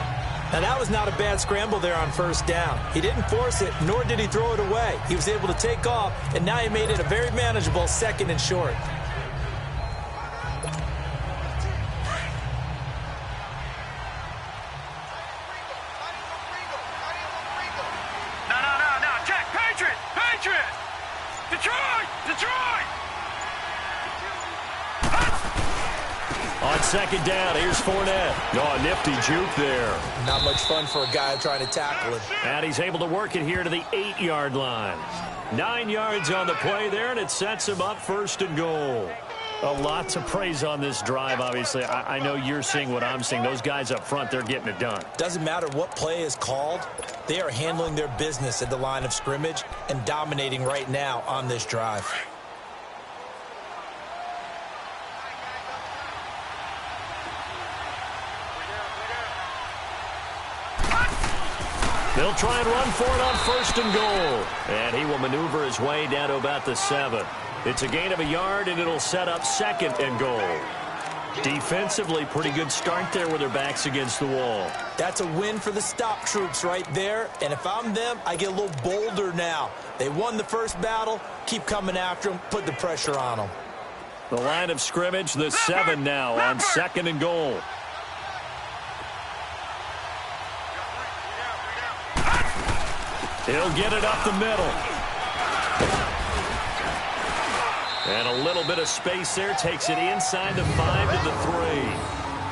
Now, that was not a bad scramble there on first down. He didn't force it, nor did he throw it away. He was able to take off, and now he made it a very manageable 2nd and short. No. Check, Patriot! Detroit! On second down, here's Fournette. Oh, nifty juke there. Not much fun for a guy trying to tackle him. And he's able to work it here to the 8-yard line. 9 yards on the play there, and it sets him up 1st and goal. A lot to praise on this drive, obviously. I know you're seeing what I'm seeing. Those guys up front, they're getting it done. Doesn't matter what play is called. They are handling their business at the line of scrimmage and dominating right now on this drive. They'll try and run for it on 1st and goal. And he will maneuver his way down to about the 7. It's a gain of a yard, and it'll set up 2nd and goal. Defensively, pretty good start there with their backs against the wall. That's a win for the stop troops right there. And if I'm them, I get a little bolder now. They won the first battle. Keep coming after them. Put the pressure on them. The line of scrimmage, the 7 now on 2nd and goal. He'll get it up the middle. And a little bit of space there. Takes it inside the 5 to the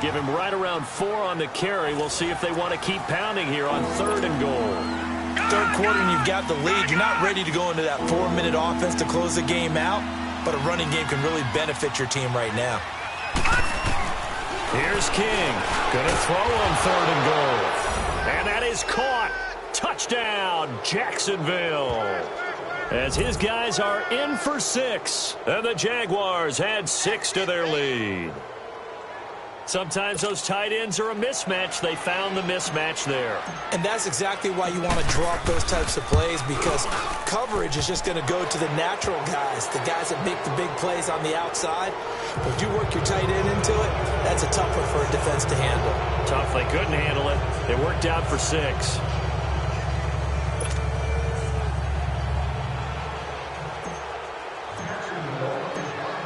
3. Give him right around 4 on the carry. We'll see if they want to keep pounding here on 3rd and goal. Third quarter and you've got the lead. You're not ready to go into that 4-minute offense to close the game out, but a running game can really benefit your team right now. Here's King. Going to throw on 3rd and goal. And that is caught. Touchdown, Jacksonville. As his guys are in for 6. And the Jaguars add 6 to their lead. Sometimes those tight ends are a mismatch. They found the mismatch there. And that's exactly why you want to draw up those types of plays, because coverage is just going to go to the natural guys, the guys that make the big plays on the outside. But if you work your tight end into it, that's a tough one for a defense to handle. Tough. They couldn't handle it. It worked out for 6.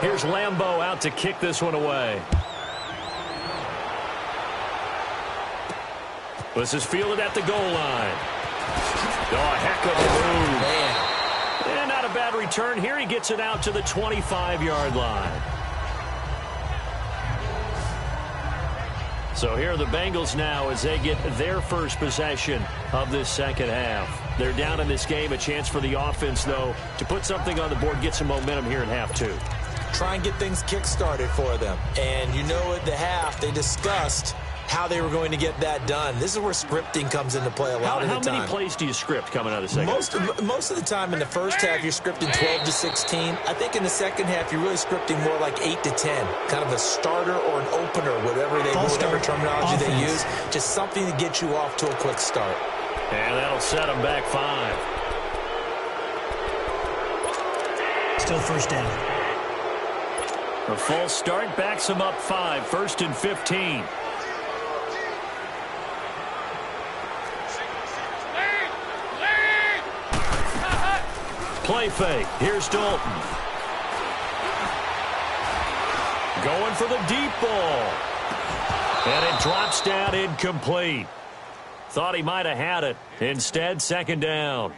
Here's Lambeau out to kick this one away. This is fielded at the goal line. Oh, a heck of a move. Man. And not a bad return here. He gets it out to the 25-yard line. So here are the Bengals now as they get their first possession of this second half. They're down in this game. A chance for the offense, though, to put something on the board, get some momentum here in half 2. Try and get things kick-started for them. And you know at the half they discussed how they were going to get that done. This is where scripting comes into play a lot of the time. How many plays do you script coming out of the second half? Most of the time in the first half, you're scripting 12 to 16. I think in the second half, you're really scripting more like 8 to 10. Kind of a starter or an opener, whatever terminology they use. Just something to get you off to a quick start. And that'll set them back 5. Still first down. A false start backs them up 5. 1st and 15. Play fake. Here's Dalton. Going for the deep ball. And it drops down incomplete. Thought he might have had it. Instead, 2nd down.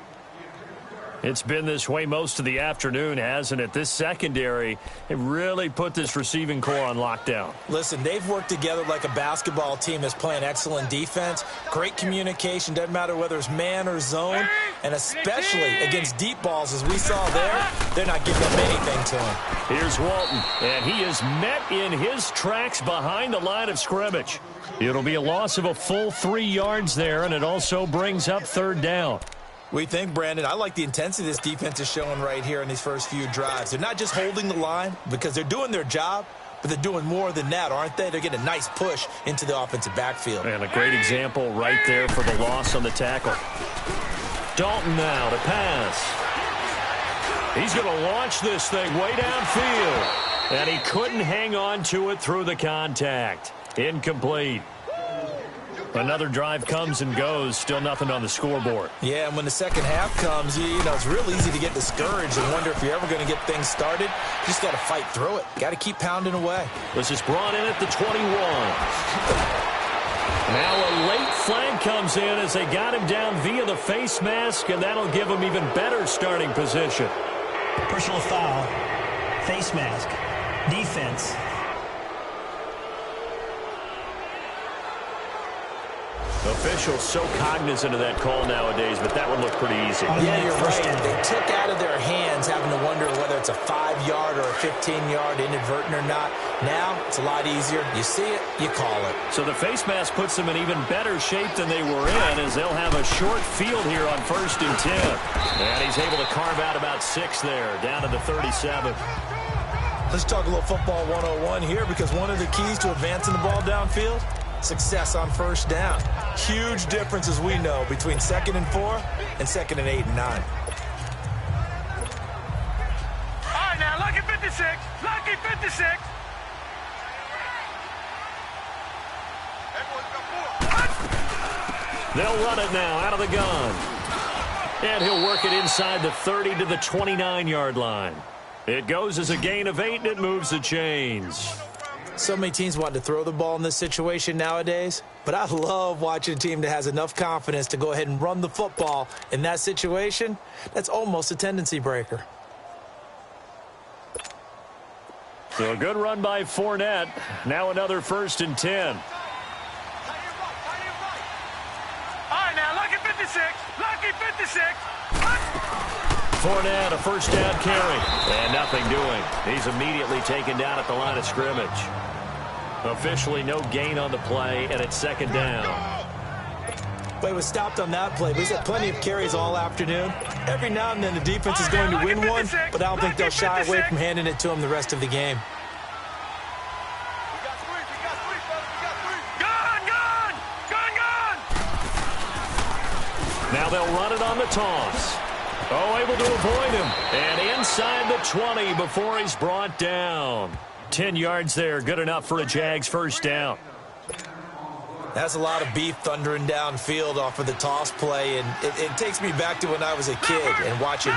It's been this way most of the afternoon, hasn't it? This secondary, it really put this receiving core on lockdown. Listen, they've worked together like a basketball team that's playing excellent defense. Great communication, doesn't matter whether it's man or zone. And especially against deep balls, as we saw there, they're not giving up anything to him. Here's Walton, and he is met in his tracks behind the line of scrimmage. It'll be a loss of a full 3 yards there, and it also brings up 3rd down. We think, Brandon, I like the intensity this defense is showing right here in these first few drives. They're not just holding the line because they're doing their job, but they're doing more than that, aren't they? They're getting a nice push into the offensive backfield. And a great example right there for the loss on the tackle. Dalton now to pass. He's going to launch this thing way downfield. And he couldn't hang on to it through the contact. Incomplete. Another drive comes and goes. Still nothing on the scoreboard. Yeah, and when the second half comes, you know, it's real easy to get discouraged and wonder if you're ever going to get things started. You just got to fight through it. Got to keep pounding away. This is brought in at the 21. Now a late flag comes in as they got him down via the face mask, and that'll give him even better starting position. Personal foul. Face mask. Defense. Officials so cognizant of that call nowadays, but that would look pretty easy. Yeah, you're right. They took out of their hands having to wonder whether it's a 5-yard or a 15-yard inadvertent or not. Now, it's a lot easier. You see it, you call it. So the face mask puts them in even better shape than they were in, as they'll have a short field here on 1st and 10. And he's able to carve out about 6 there, down to the 37. Let's talk a little football 101 here, because one of the keys to advancing the ball downfield, success on 1st down. Huge difference, as we know, between 2nd and 4 and 2nd and 8 and 9. All right, now, lucky 56. Lucky 56. They'll run it now out of the gun. And he'll work it inside the 30 to the 29-yard line. It goes as a gain of 8, and it moves the chains. So many teams want to throw the ball in this situation nowadays, but I love watching a team that has enough confidence to go ahead and run the football in that situation. That's almost a tendency breaker. So a good run by Fournette. Now another 1st and 10. All right, now, lucky 56. Lucky 56. 56. Fournette, a first down carry. And nothing doing. He's immediately taken down at the line of scrimmage. Officially no gain on the play, and it's second down. Well, he was stopped on that play, but he's had plenty of carries all afternoon. Every now and then the defense is going to win one, but I don't think they'll shy away from handing it to him the rest of the game. Now they'll run it on the toss. Oh, able to avoid him. And inside the 20 before he's brought down. 10 yards there, good enough for a Jags first down. That's a lot of beef thundering downfield off of the toss play, and it takes me back to when I was a kid and watching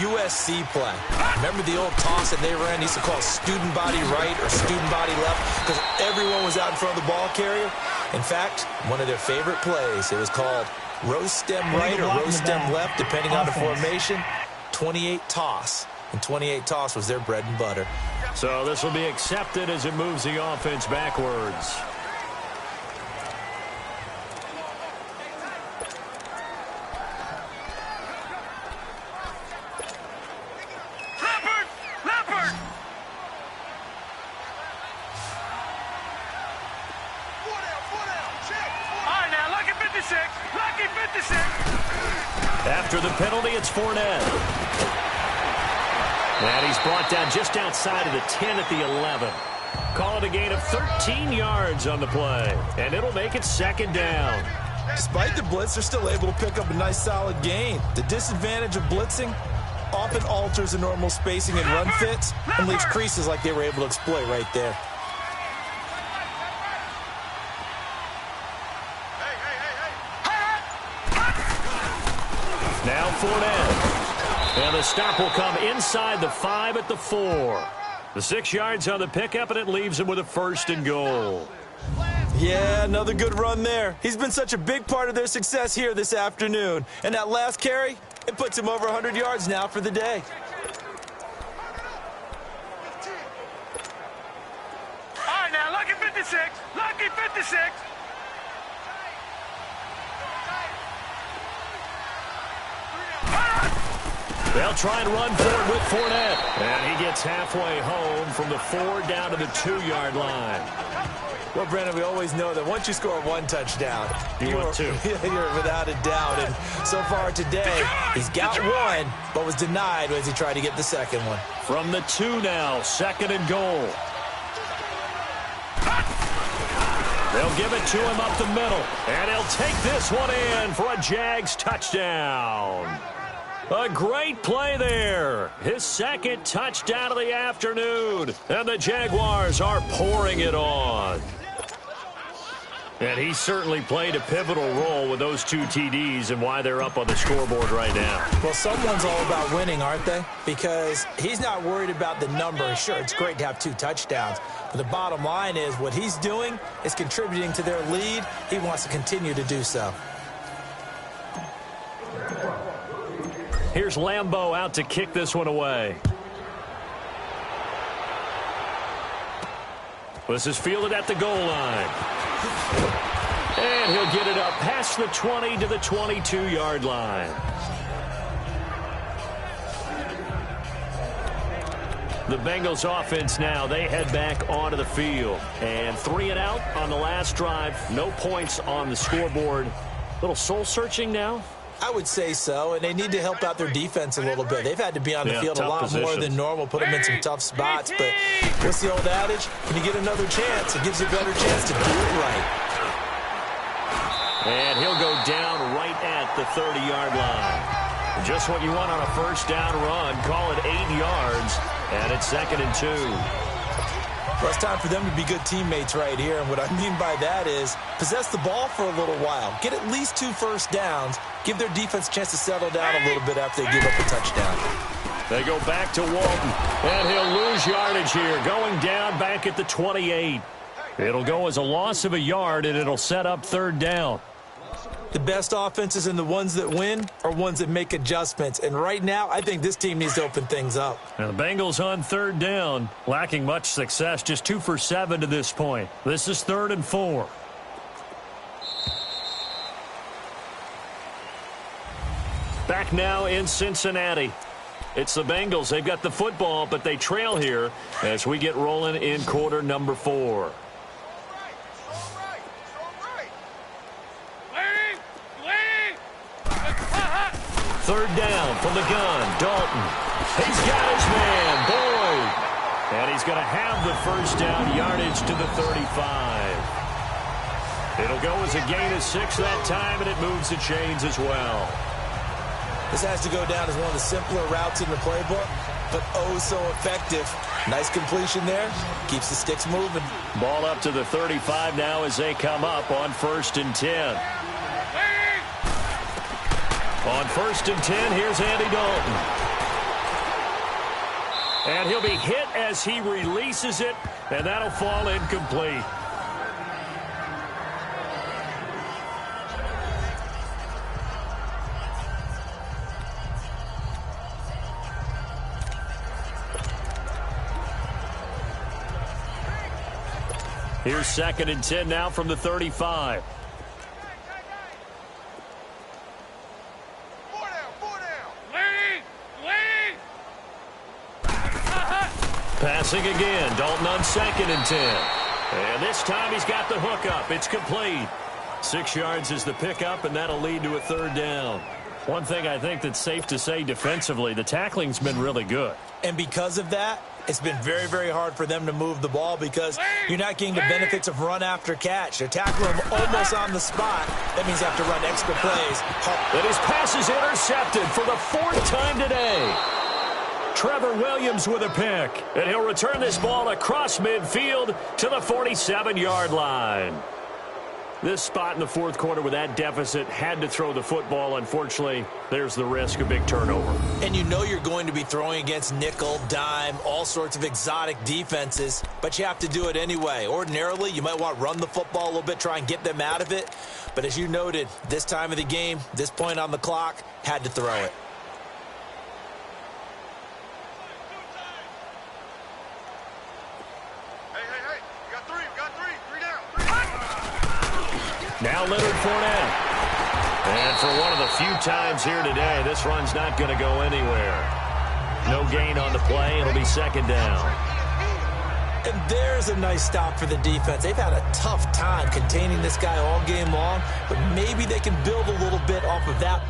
USC play. Remember the old toss that they ran? Used to call student body right or student body left because everyone was out in front of the ball carrier. In fact, one of their favorite plays, it was called rose stem right or rose stem left, depending on the formation. 28 toss, and 28 toss was their bread and butter. So this will be accepted as it moves the offense backwards. Leopard! All right, now, lucky 56. Lucky 56. After the penalty, it's Fournette. And he's brought down just outside of the 10 at the 11. Call it a gain of 13 yards on the play. And it'll make it second down. Despite the blitz, they're still able to pick up a nice solid gain. The disadvantage of blitzing often alters the normal spacing and run fits and leaves creases like they were able to exploit right there. Now Fournette. And the stop will come inside the 5 at the 4. The 6 yards on the pickup, and it leaves him with a first and goal. Yeah, another good run there. He's been such a big part of their success here this afternoon. And that last carry, it puts him over 100 yards now for the day. All right, now, lucky 56. Lucky 56. They'll try and run forward with Fournette. And he gets halfway home from the 4 down to the 2-yard line. Well, Brandon, we always know that once you score one touchdown, you're 2. You're without a doubt. And so far today, he's got one, but was denied as he tried to get the second one. From the 2 now, second and goal. They'll give it to him up the middle. And he'll take this one in for a Jags touchdown. A great play there. His second touchdown of the afternoon. And the Jaguars are pouring it on. And he certainly played a pivotal role with those 2 TDs and why they're up on the scoreboard right now. Well, someone's all about winning, aren't they? Because he's not worried about the number. Sure, it's great to have 2 touchdowns. But the bottom line is what he's doing is contributing to their lead. He wants to continue to do so. Here's Lambeau out to kick this one away. This is fielded at the goal line. And he'll get it up past the 20 to the 22-yard line. The Bengals offense now, they head back onto the field. And 3 and out on the last drive. No points on the scoreboard. Little soul-searching now? I would say so, and they need to help out their defense a little bit. They've had to be on the field a lot more than normal, put them in some tough spots. But what's the old adage? When you get another chance, it gives you a better chance to do it right. And he'll go down right at the 30-yard line. Just what you want on a first down run. Call it 8 yards, and it's second and 2. Well, it's time for them to be good teammates right here, and what I mean by that is possess the ball for a little while. Get at least 2 first downs. Give their defense a chance to settle down a little bit after they give up a touchdown. They go back to Walton, and he'll lose yardage here, going down back at the 28. It'll go as a loss of a yard, and it'll set up third down. The best offenses and the ones that win are ones that make adjustments. And right now, I think this team needs to open things up. And the Bengals on third down, lacking much success, just 2 for 7 to this point. This is 3rd and 4. back now in Cincinnati. It's the Bengals. They've got the football, but they trail here as we get rolling in quarter number 4. Third down from the gun. Dalton. He's got his man, Boyd. And he's going to have the first down, yardage to the 35. It'll go as a gain of 6 that time, and it moves the chains as well. This has to go down as one of the simpler routes in the playbook, but oh so effective. Nice completion there. Keeps the sticks moving. Ball up to the 35 now as they come up on 1st and 10. On 1st and 10, here's Andy Dalton. And he'll be hit as he releases it, and that'll fall incomplete. Here's 2nd and 10 now from the 35. Passing again. Dalton on 2nd and 10. And this time he's got the hook up. It's complete. 6 yards is the pickup, and that'll lead to a 3rd down. One thing I think that's safe to say defensively, the tackling's been really good. And because of that, it's been very, very hard for them to move the ball because you're not getting the benefits of run after catch. They're tackling him almost on the spot. That means they have to run extra plays. And his pass is intercepted for the 4th time today. Trevor Williams with a pick. And he'll return this ball across midfield to the 47-yard line. This spot in the 4th quarter with that deficit had to throw the football. Unfortunately, there's the risk of big turnover. And you know you're going to be throwing against nickel, dime, all sorts of exotic defenses, but you have to do it anyway. Ordinarily, you might want to run the football a little bit, try and get them out of it. But as you noted, this time of the game, this point on the clock, had to throw it. Now Leonard Fournette. And for one of the few times here today, this run's not going to go anywhere. No gain on the play. It'll be 2nd down. And there's a nice stop for the defense. They've had a tough time containing this guy all game long, but maybe they can build a little bit off of that.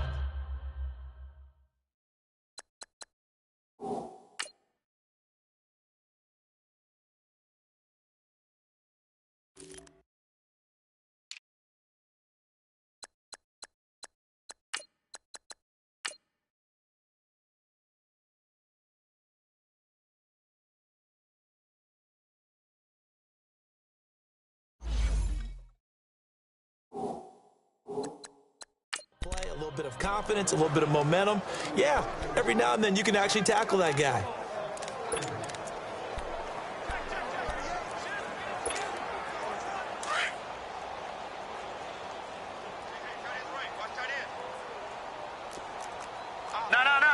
A little bit of confidence, a little bit of momentum. Yeah, every now and then you can actually tackle that guy.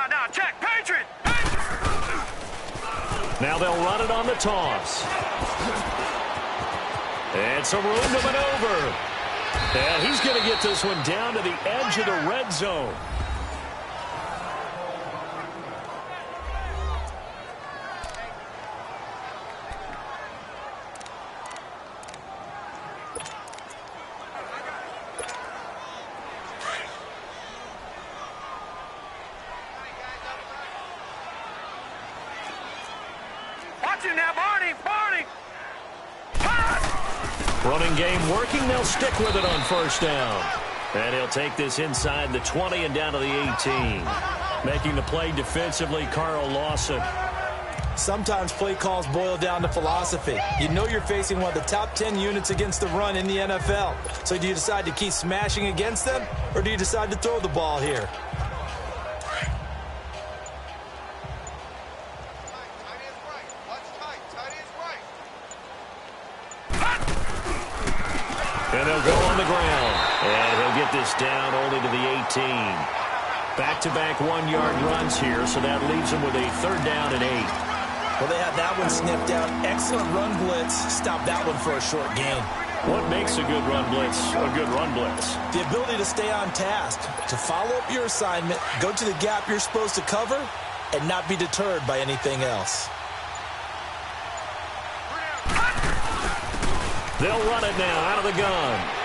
No, check, Patriot! Now they'll run it on the toss. And some room to maneuver. And he's going to get this one down to the edge of the red zone. Watch him now, Barney! Running game working. They'll stick with it on 1st down. And he'll take this inside the 20 and down to the 18. Making the play defensively, Carl Lawson. Sometimes play calls boil down to philosophy. You know you're facing one of the top 10 units against the run in the NFL. So do you decide to keep smashing against them, or do you decide to throw the ball here? And they'll go on the ground. And he'll get this down only to the 18. Back-to-back 1-yard runs here, so that leaves them with a 3rd down and 8. Well, they had that one sniffed out. Excellent run blitz. Stop that one for a short gain. What makes a good run blitz a good run blitz? The ability to stay on task, to follow up your assignment, go to the gap you're supposed to cover, and not be deterred by anything else. They'll run it now out of the gun.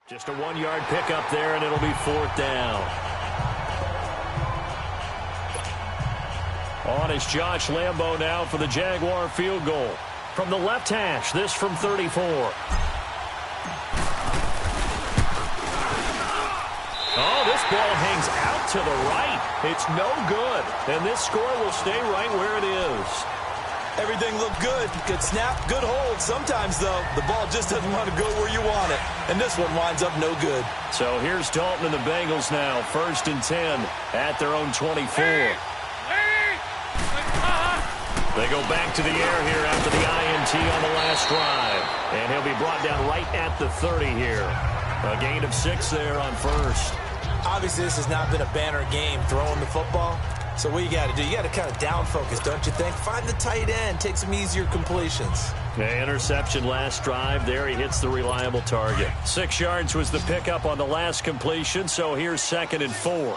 Just a 1-yard pickup there, and it'll be 4th down. On is Josh Lambo now for the Jaguar field goal. From the left hash, this from 34. Oh, this ball hangs out to the right. It's no good. And this score will stay right where it is. Everything looked good. Good snap, good hold. Sometimes, though, the ball just doesn't want to go where you want it. And this one winds up no good. So here's Dalton and the Bengals now. 1st and 10 at their own 24. They go back to the air here after the INT on the last drive. And he'll be brought down right at the 30 here. A gain of 6 there on 1st. Obviously, this has not been a banner game throwing the football. So what you got to do, you got to kind of down focus, don't you think? Find the tight end, take some easier completions. The interception last drive. There he hits the reliable target. 6 yards was the pickup on the last completion, so here's 2nd and 4.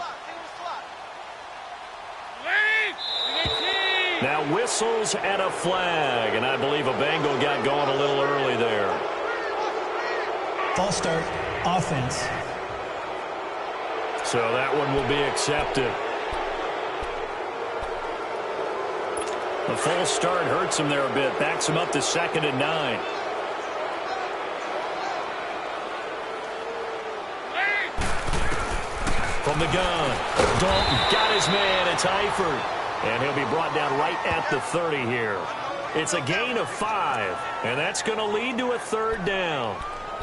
Now whistles and a flag, and I believe a Bengal got going a little early there. False start, offense. So that one will be accepted. The false start hurts him there a bit. Backs him up to 2nd and 9. From the gun, Dalton got his man. It's Eifert. And he'll be brought down right at the 30 here. It's a gain of 5, and that's going to lead to a 3rd down.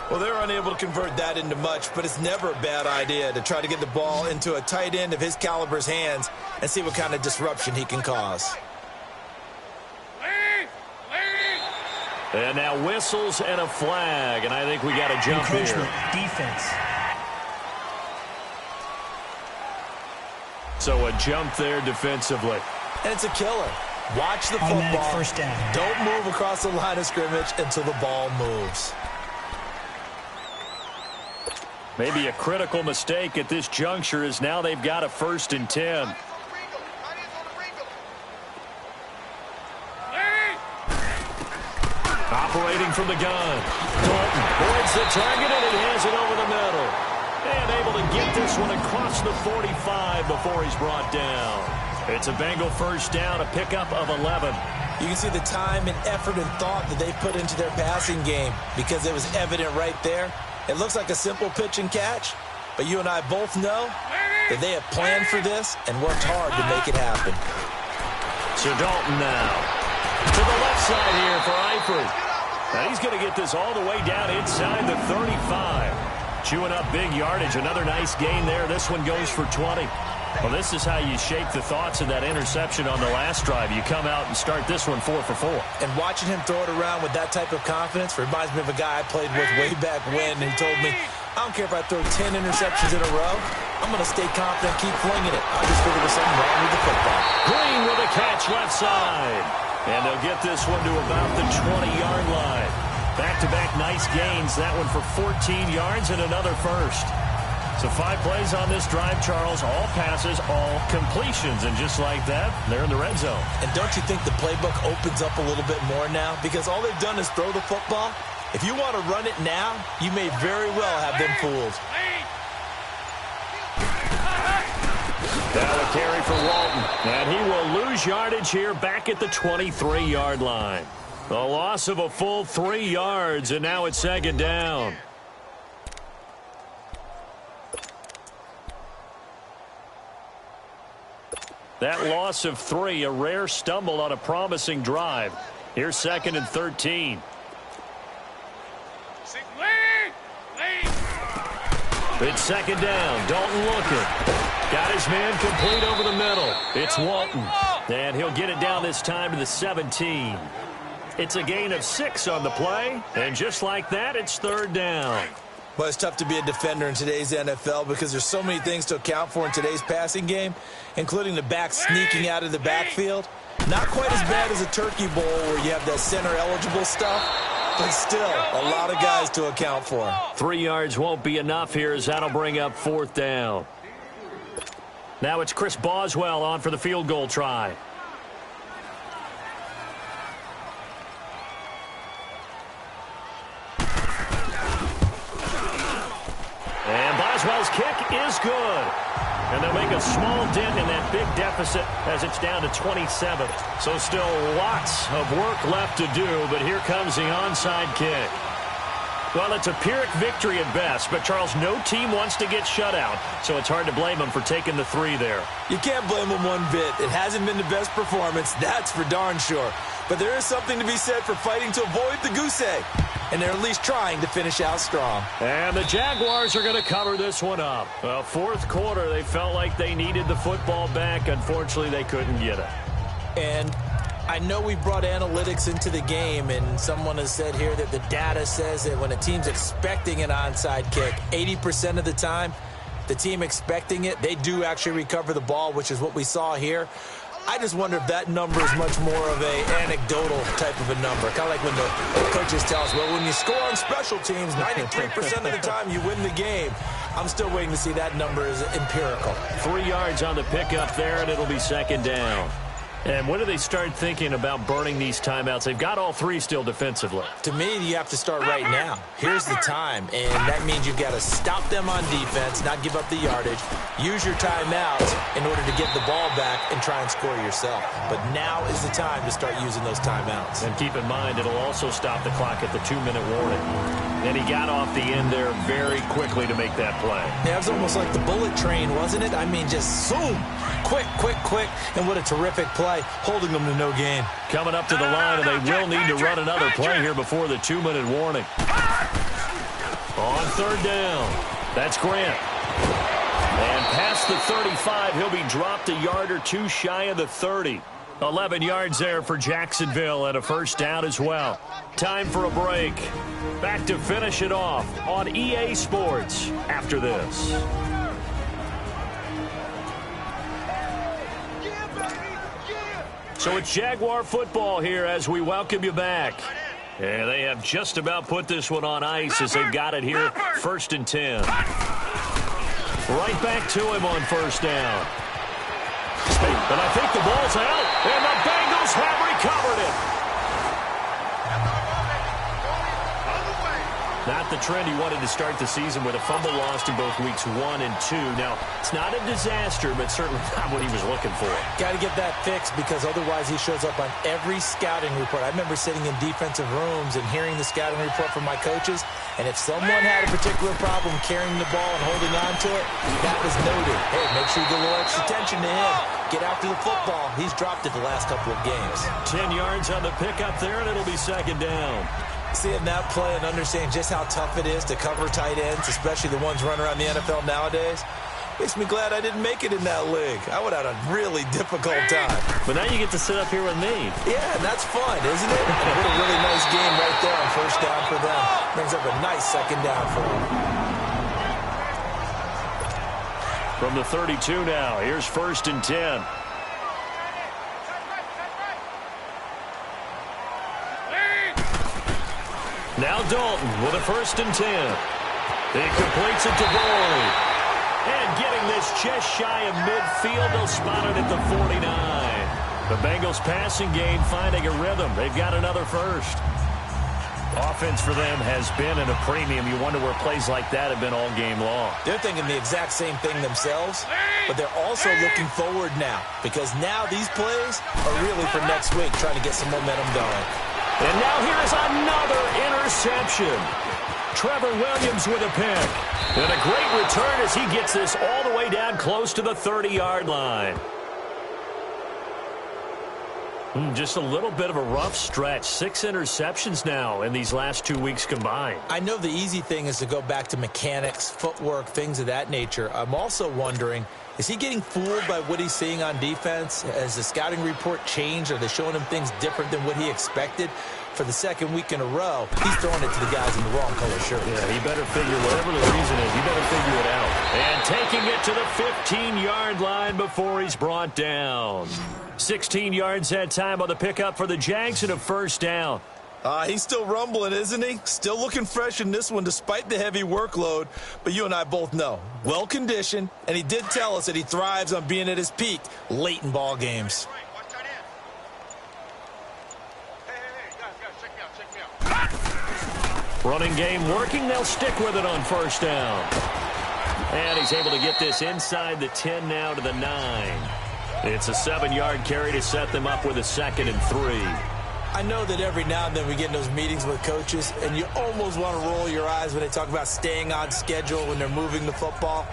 Well, they're unable to convert that into much, but it's never a bad idea to try to get the ball into a tight end of his caliber's hands and see what kind of disruption he can cause. And now whistles and a flag, and I think we got a jump here. Defense. So a jump there defensively. And it's a killer. Watch the Automatic football. first down. Don't move across the line of scrimmage until the ball moves. Maybe a critical mistake at this juncture is now they've got a 1st and 10. Operating from the gun. Dalton avoids the target, and he has it over the middle. And able to get this one across the 45 before he's brought down. It's a Bengal 1st down, a pickup of 11. You can see the time and effort and thought that they put into their passing game because it was evident right there. It looks like a simple pitch and catch, but you and I both know that they have planned for this and worked hard to make it happen. So Dalton now to the left side here for Eifert. Now he's going to get this all the way down inside the 35. Chewing up big yardage. Another nice gain there. This one goes for 20. Well, this is how you shake the thoughts of that interception on the last drive. You come out and start this one 4 for 4. And watching him throw it around with that type of confidence reminds me of a guy I played with way back when, and he told me, I don't care if I throw 10 interceptions in a row. I'm going to stay confident, keep flinging it. I just figured there's something wrong with the football. Green with a catch left side. And they'll get this one to about the 20-yard line. Back-to-back nice gains. That one for 14 yards and another 1st. So 5 plays on this drive, Charles. All passes, all completions. And just like that, they're in the red zone. And don't you think the playbook opens up a little bit more now? Because all they've done is throw the football. If you want to run it now, you may very well have them fooled. Now a carry for Walton. And he will lose yardage here back at the 23-yard line. A loss of a full 3 yards, and now it's 2nd down. That loss of 3, a rare stumble on a promising drive. Here's 2nd and 13. It's 2nd down. Dalton looking. Got his man complete over the middle. It's Walton. And he'll get it down this time to the 17. It's a gain of 6 on the play. And just like that, it's 3rd down. Well, it's tough to be a defender in today's NFL because there's so many things to account for in today's passing game, including the back sneaking out of the backfield. Not quite as bad as a turkey bowl where you have that center-eligible stuff, but still a lot of guys to account for. 3 yards won't be enough here as that'll bring up 4th down. Now it's Chris Boswell on for the field goal try. Braswell's kick is good. And they'll make a small dent in that big deficit as it's down to 27. So still lots of work left to do, but here comes the onside kick. Well, it's a Pyrrhic victory at best, but, Charles, no team wants to get shut out, so it's hard to blame them for taking the 3 there. You can't blame them one bit. It hasn't been the best performance, that's for darn sure. But there is something to be said for fighting to avoid the goose egg, and they're at least trying to finish out strong. And the Jaguars are going to cover this one up. Well, fourth quarter, they felt like they needed the football back. Unfortunately, they couldn't get it. And I know we brought analytics into the game, and someone has said here that the data says that when a team's expecting an onside kick, 80% of the time, the team expecting it, they do actually recover the ball, which is what we saw here. I just wonder if that number is much more of an anecdotal type of a number. Kind of like when the coaches tell us, well, when you score on special teams, 93% of the time you win the game. I'm still waiting to see that number is empirical. 3 yards on the pickup there, and it'll be second down. And when do they start thinking about burning these timeouts? They've got all 3 still defensively. To me, you have to start right now. Here's the time, and that means you've got to stop them on defense, not give up the yardage, use your timeouts in order to get the ball back and try and score yourself. But now is the time to start using those timeouts. And keep in mind, it'll also stop the clock at the 2-minute warning. And he got off the end there very quickly to make that play. Yeah, it was almost like the bullet train, wasn't it? I mean, just zoom. Quick, quick, quick. And what a terrific play, holding them to no gain. Coming up to the line, and they will need to run another play here before the 2-minute warning. On third down, that's Grant. And past the 35, he'll be dropped a yard or 2 shy of the 30. 11 yards there for Jacksonville and a first down as well. Time for a break. Back to finish it off on EA Sports after this. So it's Jaguar football here as we welcome you back. And they have just about put this one on ice as they've got it here, 1st and 10. Right back to him on first down. But I think the ball's out, and the Bengals have recovered it. Not the trend he wanted to start the season with a fumble lost in both weeks 1 and 2. Now, it's not a disaster, but certainly not what he was looking for. Got to get that fixed because otherwise he shows up on every scouting report. I remember sitting in defensive rooms and hearing the scouting report from my coaches, and if someone had a particular problem carrying the ball and holding on to it, that was noted. Hey, make sure you give a little extra attention to him. Get after the football. He's dropped it the last couple of games. 10 yards on the pickup there, and it'll be second down. Seeing that play and understanding just how tough it is to cover tight ends, especially the ones running around the NFL nowadays, makes me glad I didn't make it in that league. I would have had a really difficult time. But now you get to sit up here with me. Yeah, and that's fun, isn't it? And what a really nice game right there on first down for them. Brings up a nice second down for them. From the 32 now, here's 1st and 10. Now Dalton with a 1st and 10. He completes it to Boyd. And getting this just shy of midfield, they'll spot it at the 49. The Bengals passing game finding a rhythm. They've got another first. Offense for them has been at a premium. You wonder where plays like that have been all game long. They're thinking the exact same thing themselves, but they're also looking forward now because now these plays are really for next week, trying to get some momentum going. And now here is another interception. Trevor Williams with a pick. And a great return as he gets this all the way down close to the 30-yard line. Just a little bit of a rough stretch. 6 interceptions now in these last 2 weeks combined. I know the easy thing is to go back to mechanics, footwork, things of that nature. I'm also wondering, is he getting fooled by what he's seeing on defense? Has the scouting report changed? Are they showing him things different than what he expected? For the second week in a row, he's throwing it to the guys in the wrong color shirt. Yeah, he better figure, whatever the reason is, he better figure it out. And taking it to the 15-yard line before he's brought down. 16 yards that time on the pickup for the Jags and a first down. He's still rumbling, isn't he? Still looking fresh in this one despite the heavy workload. But you and I both know, well-conditioned, and he did tell us that he thrives on being at his peak late in ball games. Running game working, they'll stick with it on first down. And he's able to get this inside the 10 now to the 9. It's a 7-yard carry to set them up with a 2nd and 3. I know that every now and then we get in those meetings with coaches, and you almost want to roll your eyes when they talk about staying on schedule when they're moving the football.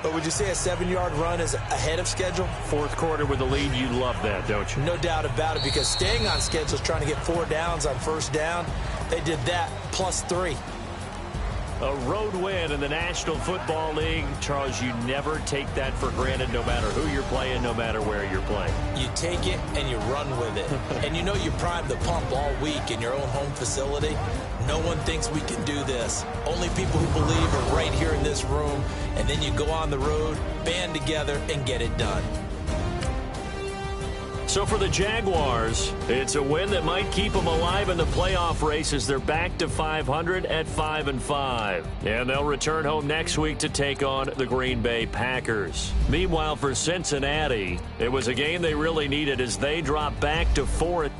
But would you say a 7-yard run is ahead of schedule? Fourth quarter with the lead, you love that, don't you? No doubt about it, because staying on schedule is trying to get 4 downs on first down. They did that plus 3. A road win in the National Football League. Charles, you never take that for granted, no matter who you're playing, no matter where you're playing. You take it and you run with it. And you know you primed the pump all week in your own home facility. No one thinks we can do this. Only people who believe are right here in this room. And then you go on the road, band together, and get it done. So for the Jaguars, it's a win that might keep them alive in the playoff race as they're back to 500 at 5-5. And they'll return home next week to take on the Green Bay Packers. Meanwhile, for Cincinnati, it was a game they really needed as they drop back to 4.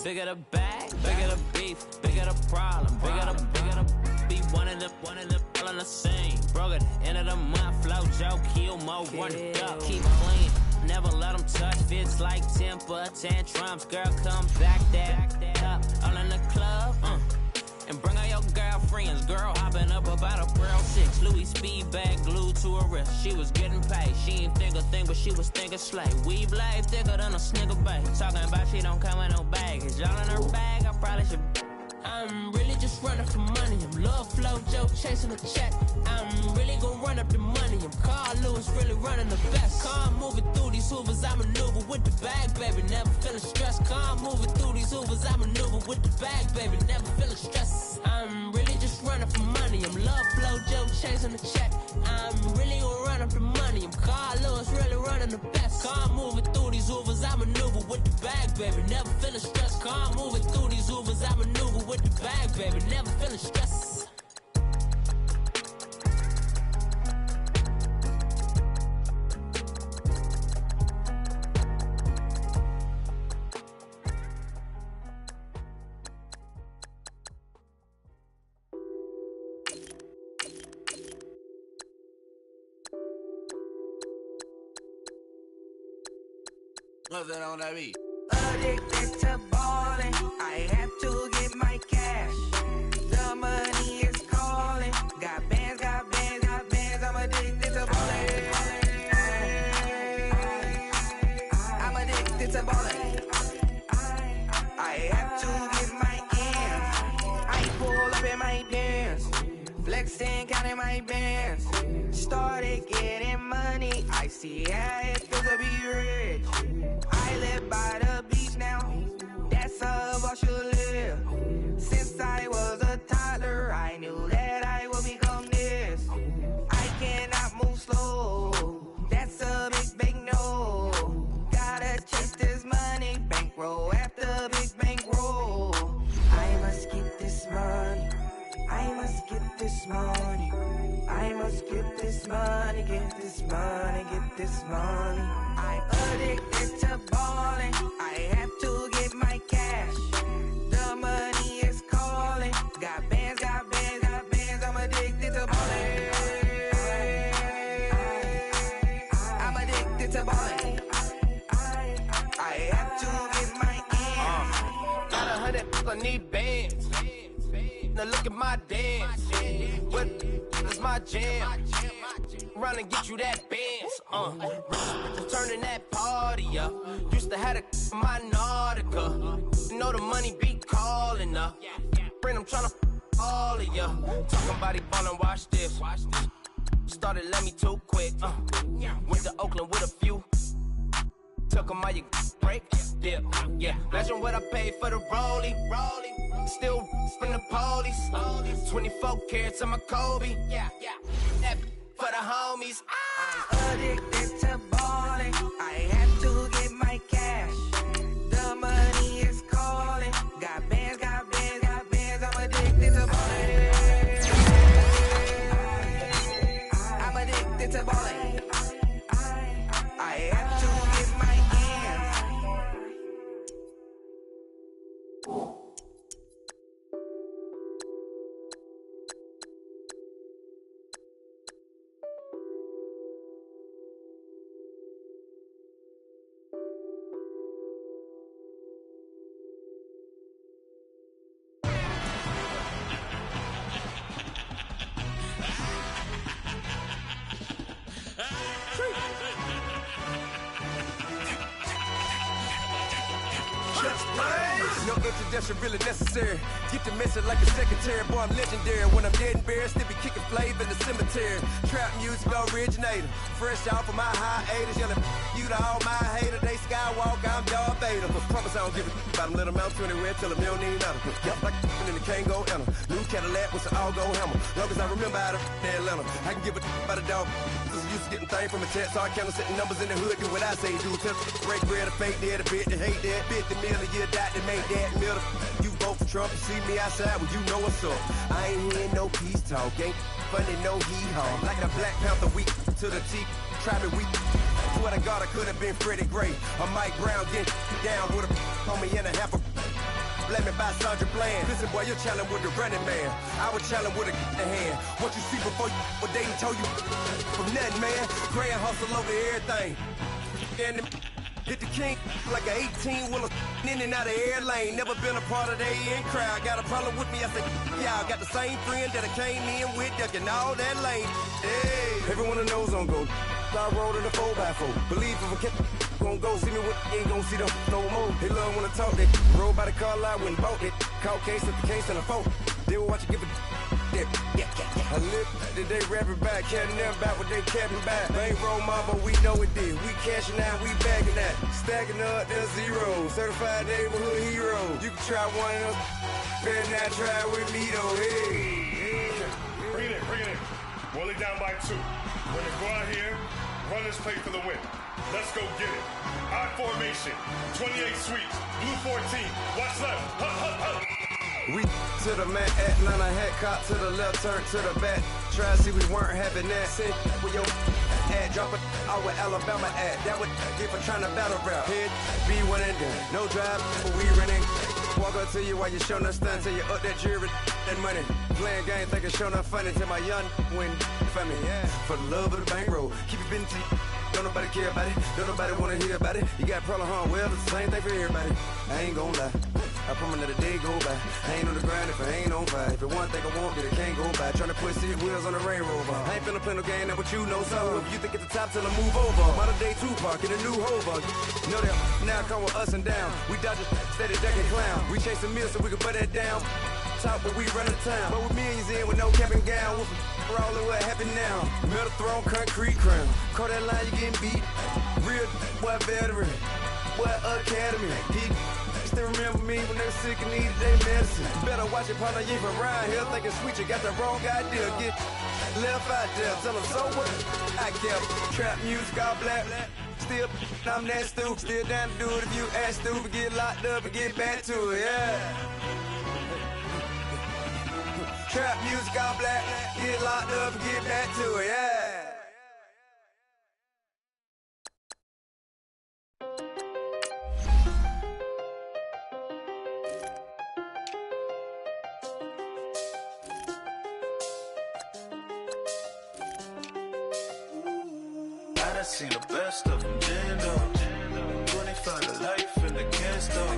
Bigger the bag, bigger the beef, bigger the problem, bigger the be one of the all in the same. Broke at the end of the month, flow Joe, kill mo, run it up, keep clean. Never let them touch, fits like temper tantrums. Girl, come back that up, all in the club, and bring all your girlfriends. Girl hopping up about a Pearl 6, Louis speed bag glued to her wrist. She was getting paid, she ain't think a thing, but she was thinking slay. We blade thicker than a snigger bag. Talking about she don't come with no baggage. Y'all in her bag, I probably should. I'm really just running for money. I'm love flow Joe chasing a check. I'm really gonna run up the money. I'm Carl Lewis, really running the best. Calm moving through these hoovers, I maneuver with the bag, baby. Never feeling stressed. Calm moving through these hoovers, I maneuver with the bag, baby. Never feeling stressed. I'm really just running for money. I'm love flow Joe chasing a check. I'm really gonna run up the money. I'm Carl Lewis, really running the best. Calm moving through these hoovers, I maneuver with the bag, baby. Never feeling stressed. Calm moving through these hoovers, I maneuver with the bag, baby. Never feeling stressed. What's that on that beat? Addicted to ballin', I have to get my cash. The money is calling. Got bands, I'm addicted to ballin'. I'm addicted to ballin'. I have to get my ends. I pull up in my pants, flexing, counting my bands. Started getting money, I see how it feels to be rich. I live by the beach now, that's how I should live. Since I was a toddler, I knew that I would become this. money, get this money, get this money. I'm addicted to balling. I have to get my cash. The money is calling. Got bands, got bands, got bands. I'm addicted to balling. I'm addicted to balling. I have to get my ends. Got 100, I need bands. Now look at my dance. What is my jam? Run and get you that bands. Turning that party up. Used to have a my Nautica. Know the money be calling up. Bring them tryna all of ya. Talking about he ballin', watch this. Started let me too quick. Went to Oakland with a few. Took 'em all you break. Dip. Yeah. Imagine what I paid for the rollie. Still from the police. 24 carats on my Kobe. Yeah. That for the homies. I'm addicted to balling. I have to get my cash. The money is calling. Got bands, got bands, got bands. I'm addicted to balling. I'm addicted to balling. I have to get my ends. No introduction really necessary. Get the message like a secretary. Boy, I'm legendary. When I'm dead and buried, still be kicking flavor in the cemetery. Trap music originator. Fresh off of my hiatus. Yelling you to all my haters. They skywalk, I'm Darth Vader. Promise I don't give a about them. Let them out to anywhere. Tell them they don't need nothing. Yup, like and they can't go enter. New Cadillac with an all-go hammer. Long as I remember how to Atlanta. I can give a about a dog. Used to getting things from a text. So I count setting numbers in the hood. Do what I say do. Tell break bread, a fake dead, a bit to hate that. 50 million, you died to make that middle. You vote for Trump, you see me outside, well, you know what's up. I ain't hearing no peace talk, ain't funny, no hee-haw. Like a Black Panther week to the teeth, try me weak. Swear to God, I could have been Freddie Gray. Or Mike Brown getting down with a homie and a half a. Let me buy Sandra Bland. Listen, boy, you're challenging with the running man. I was challenging with a hand. What you see before you, what they told you from nothing, man. Grand hustle over everything. And hit the king like an 18-wheeler in and out of air lane. Never been a part of the in crowd. Got a problem with me, I said, y'all got the same friend that I came in with, ducking all that lane. Hey, everyone knows on go. I rolled in a 4x4. Believe if a cat gon' go see me with, ain't gon' see them no more. They love when I talk, they roll by the car lot, went and bought it. Caught case at the case and a phone. They will watch you give a yeah. I live that they rapping back, caring them back what they capping back. They ain't roll mama, we know it did. We cashing out, we bagging that. Stacking up, they're zero. Certified neighborhood hero. You can try one of them, better not try with me though. Hey. Bring it in. Roll it down by 2. We're gonna go out here, run this play for the win. Let's go get it. I formation, 28 sweeps, blue 14. Watch left. Hup. We to the man, Atlanta hat caught to the left, turn to the back. Try to see we weren't having that. Sit with your ad, drop it out with Alabama ad. That would get for trying to battle rap. Head, be one and done. No drive, but we running. Walk up to you while you showing us stun till you up that jury and money. Playing game, thinking showing up funny till my young win for me. Yeah. For the love of the bankroll, keep it busy. Don't nobody care about it. Don't nobody wanna hear about it. You got a problem, huh? Well, it's the same thing for everybody. I ain't gon' lie. I promise that a day go by. I ain't on the grind if I ain't on fire. If it one thing I want, then it can't go by. Tryna put 6 wheels on the Range Rover. I ain't finna play no game, that what you know. So if you think it's the top till I move over. Modern day Tupac in a new hover. Know that now come with us and down. We dodge a steady ducking clown. We chase a meal so we can put that down. Talk, but we run the town. But with millions in with no cap and gown. We're all in what happened now. Metal throne, concrete crown. Call that line, you getting beat. Real boy veteran. Boy academy. He still remember me when they were sick and needed their medicine. Better watch it, partner, you from around here thinking sweet, you got the wrong idea. Get left out there, tell them so what I kept. Trap music, all black. Still, I'm that stupid. Still down to do it if you ask stupid. Get locked up and get back to it, yeah. Trap music, all black. Get locked up and get back to it, yeah. done seen the best of them, Jando. 25 to life and they can't stop.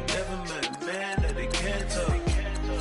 Never met a man that they can't talk.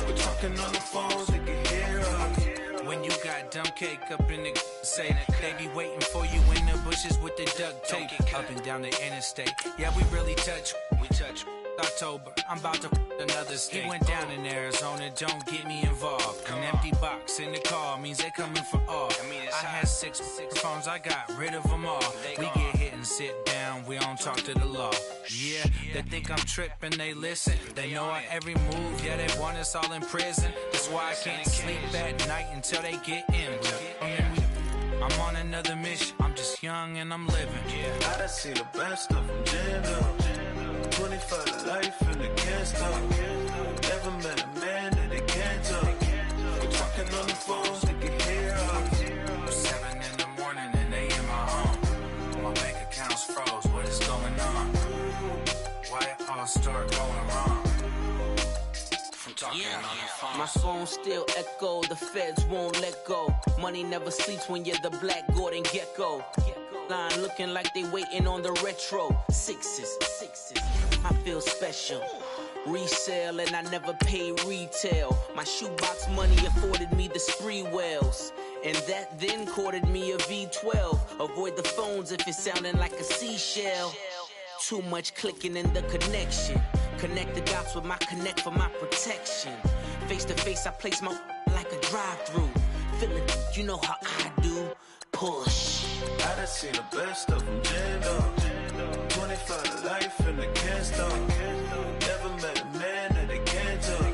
We're talking on the phones, they can hear us. When you got dumb cake up in the say they be waiting for you in the bushes with the duct tape up and down the interstate. Yeah, we really touch. We touch. October, I'm about to another state. He went down in Arizona, don't get me involved. An empty box in the car means they coming for all. I had six phones, I got rid of them all. We get hit and sit down, we don't talk to the law. Yeah, they think I'm tripping, they listen. They know our every move, yeah, they want us all in prison. That's why I can't sleep at night until they get in. I'm on another mission, I'm just young and I'm living. I done seen the best of them, Jando. 25 to life and they can't stop. Never met a man that they can't talk. We're talking on the phones, they can hear us. 7 in the morning and they in my home. My bank account's froze, what is going on? Why it all start going wrong? From talking on the phone. My phone still echo, the feds won't let go. Money never sleeps when you're the Black Gordon Gecko. Line looking like they waiting on the retro. Sixes. I feel special. Resale and I never pay retail. My shoebox money afforded me the spree wells. And that then courted me a V12. Avoid the phones if it's sounding like a seashell. Too much clicking in the connection. Connect the dots with my connect for my protection. Face to face, I place my like a drive-through. Feeling, you know how I do. Push. I done seen the best of them, Jando. 25 to life and they can't stop. Never met a man that they can't talk.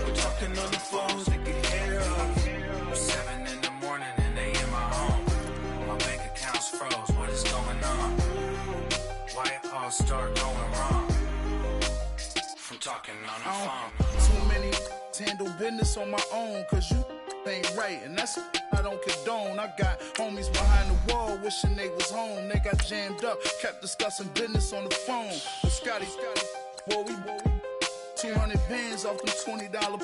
We're talking on the phones, they can hear us. 7 in the morning and they in my home. My bank account's froze, what is going on? Why it all start going wrong? From talking on the phone. Too many handle business on my own, cause you ain't right, and that's I don't condone. I got homies behind the wall wishing they was home. They got jammed up, kept discussing business on the phone. But Scotty, boy, we 200 bands off them $20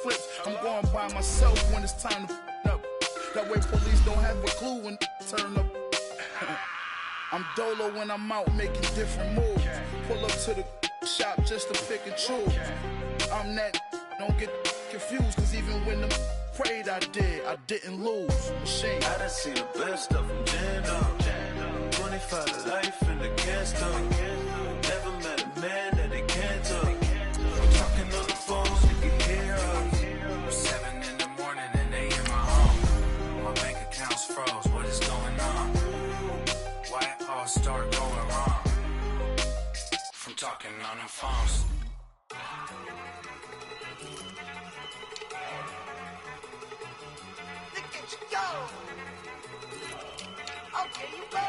flips. I'm going by myself when it's time to up. That way police don't have a clue when turn up. I'm dolo when I'm out making different moves. Pull up to the shop just to pick and choose. I'm that, don't get confused, cause even when the prayed I didn't lose. Machine. I done seen the best of them, Jando. 25 to life and they can't stop. Never met a man that they can't talk. We're talking on the phones, they can hear us. 7 in the morning and they in my home. My bank account's froze, what is going on? Why it all start going wrong? From talking on the phones. Okay, you go.